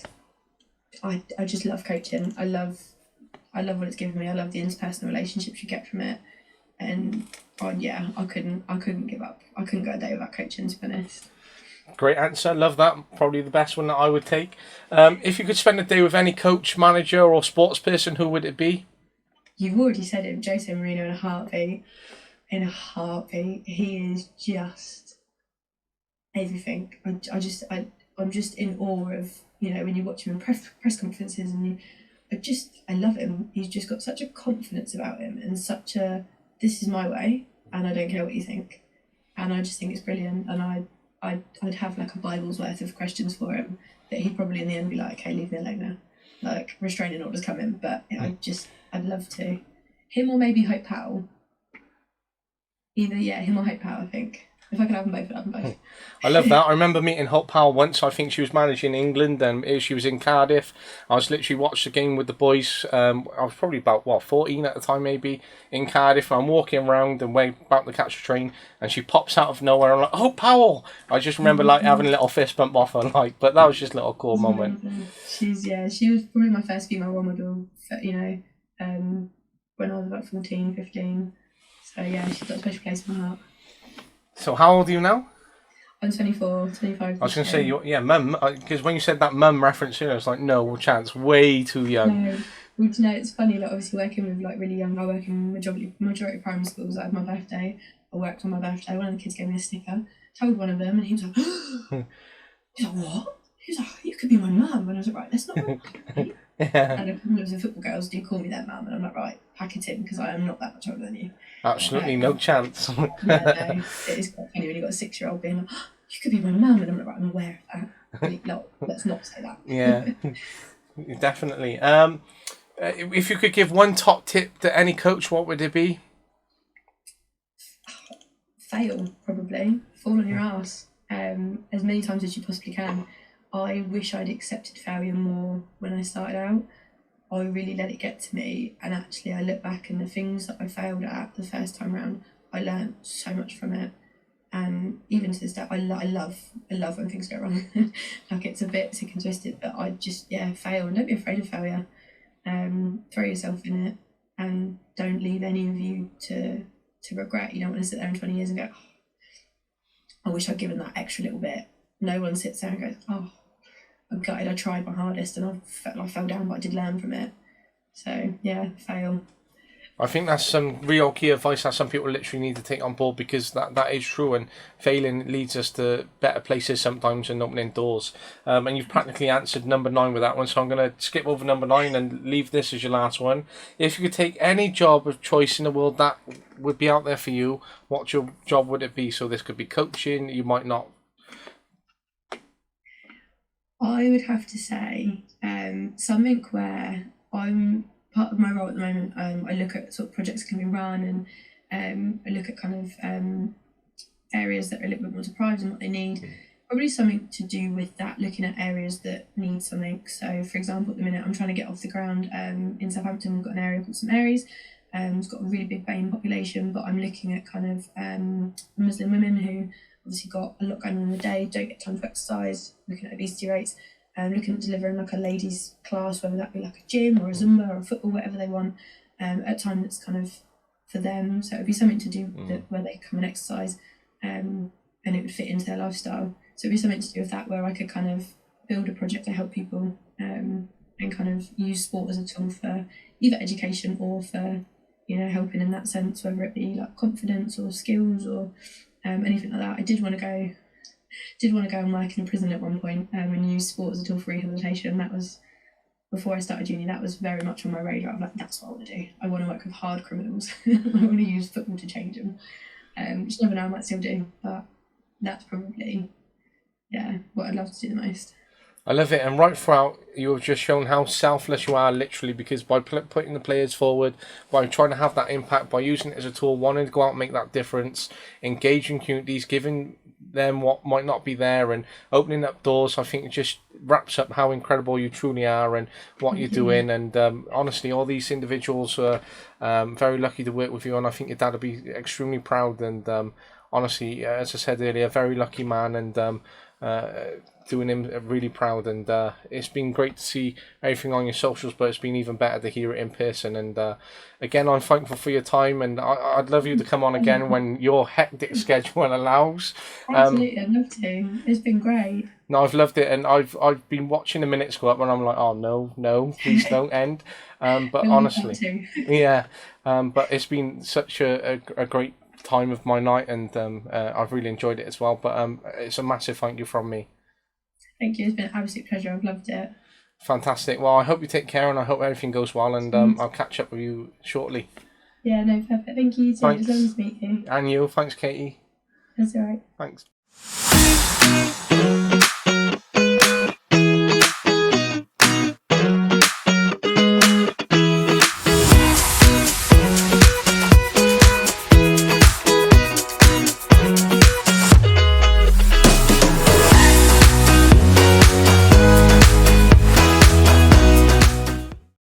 I just love coaching. I love what it's given me. I love the interpersonal relationships you get from it. And I couldn't give up. I couldn't go a day without coaching, to be honest. Great answer. Love that. Probably the best one that I would take. If you could spend a day with any coach, manager, or sports person, who would it be? You've already said it, Jose Mourinho, in a heartbeat. In a heartbeat. He is just everything. I'm just in awe of, when you watch him in press conferences, and I love him. He's just got such a confidence about him, and such a, this is my way, and I don't care what you think. And I just think it's brilliant, and I'd have like a Bible's worth of questions for him that he'd probably in the end be like, okay, leave me alone now. Like, restraining orders coming, but I'd love to. Him or maybe Hope Powell. Either, him or Hope Powell, I think. If I could have them both, I'd have them both. I love that. I remember meeting Hope Powell once. I think she was managing England, and she was in Cardiff. I was literally watching the game with the boys. I was probably about 14 at the time, maybe, in Cardiff. I'm walking around and way about to catch a train, and she pops out of nowhere. I'm like, Hope Powell! I just remember having a little fist bump off her, but that was just a little cool moment. She was probably my first female role model. When I was about 14, 15. So she's got a special place in my heart. So how old are you now? I'm 24, 25. I was going to say, mum, because when you said that mum reference, I was like, no chance, way too young. No, well, it's funny, like, obviously working with like really young, I work in majority of primary schools. I had my birthday, I worked on my birthday, one of the kids gave me a sticker, told one of them, and he was like, he's like, what? He was like, you could be my mum. And I was like, right, let's not. And a couple of the football girls do call me their mum, and I'm like, right, pack it in, because I am not that much older than you. Absolutely no chance. No, it is quite funny when you've got a 6-year-old being like, you could be my mum, and I'm like, right, I'm aware of that. Really, no, let's not say that. Yeah, definitely. If you could give one top tip to any coach, what would it be? Fail, probably. Fall on your ass as many times as you possibly can. I wish I'd accepted failure more when I started out. I really let it get to me, and actually I look back, and the things that I failed at the first time round, I learned so much from it. And even to this day, I love when things go wrong. Like, it's a bit sick and twisted, but I just fail, and don't be afraid of failure. Throw yourself in it, and don't leave any of you to regret. You don't want to sit there in 20 years and go, I wish I'd given that extra little bit. No one sits there and goes, oh, I'm gutted, I tried my hardest and I fell down, but I did learn from it. So fail. I think that's some real key advice that some people literally need to take on board, because that is true, and failing leads us to better places sometimes and opening doors. And you've practically answered number 9 with that one, so I'm going to skip over number 9 and leave this as your last one. If you could take any job of choice in the world that would be out there for you, what your job would it be? So this could be coaching, you might not. I would have to say something where I'm part of my role at the moment. I look at sort of projects that can be run, and I look at kind of areas that are a little bit more deprived and what they need. Probably something to do with that, looking at areas that need something. So, for example, at the minute I'm trying to get off the ground in Southampton. We've got an area called St Mary's. It's got a really big BAME population, but I'm looking at kind of Muslim women who obviously got a lot going on in the day, don't get time for exercise, looking at obesity rates, looking at delivering like a ladies class, whether that be like a gym or a Zumba or a football, whatever they want, at a time that's kind of for them. So it would be something to do where they come and exercise, and it would fit into their lifestyle. So it would be something to do with that, where I could kind of build a project to help people, and kind of use sport as a tool for either education or for, you know, helping in that sense, whether it be like confidence or skills or anything like that. I did want to go and work in a prison at one point, and use sport as a tool for rehabilitation. That was before I started uni. That was very much on my radar. I'm like, that's what I want to do. I want to work with hard criminals. I want to use football to change them. Which never know, I might still do, but that's probably what I'd love to do the most. I love it, and right throughout, you have just shown how selfless you are, literally, because by putting the players forward, by trying to have that impact, by using it as a tool, wanting to go out and make that difference, engaging communities, giving them what might not be there, and opening up doors, I think it just wraps up how incredible you truly are and what you're doing. And honestly, all these individuals are very lucky to work with you, and I think your dad will be extremely proud. And honestly, as I said earlier, a very lucky man, and doing him really proud. And it's been great to see everything on your socials, but it's been even better to hear it in person. And again, I'm thankful for your time, and I'd love you to come on again when your hectic schedule allows. Absolutely, I'd love to. It's been great. No, I've loved it, and I've been watching the minutes go up, and I'm like, oh no, please don't end. But honestly, but it's been such a great time of my night, and I've really enjoyed it as well. But it's a massive thank you from me. Thank you. It's been an absolute pleasure. I've loved it. Fantastic. Well, I hope you take care, and I hope everything goes well, and I'll catch up with you shortly. Yeah, no, perfect. Thank you too. It was lovely to meet you. And you. Thanks, Katie. That's all right. Thanks.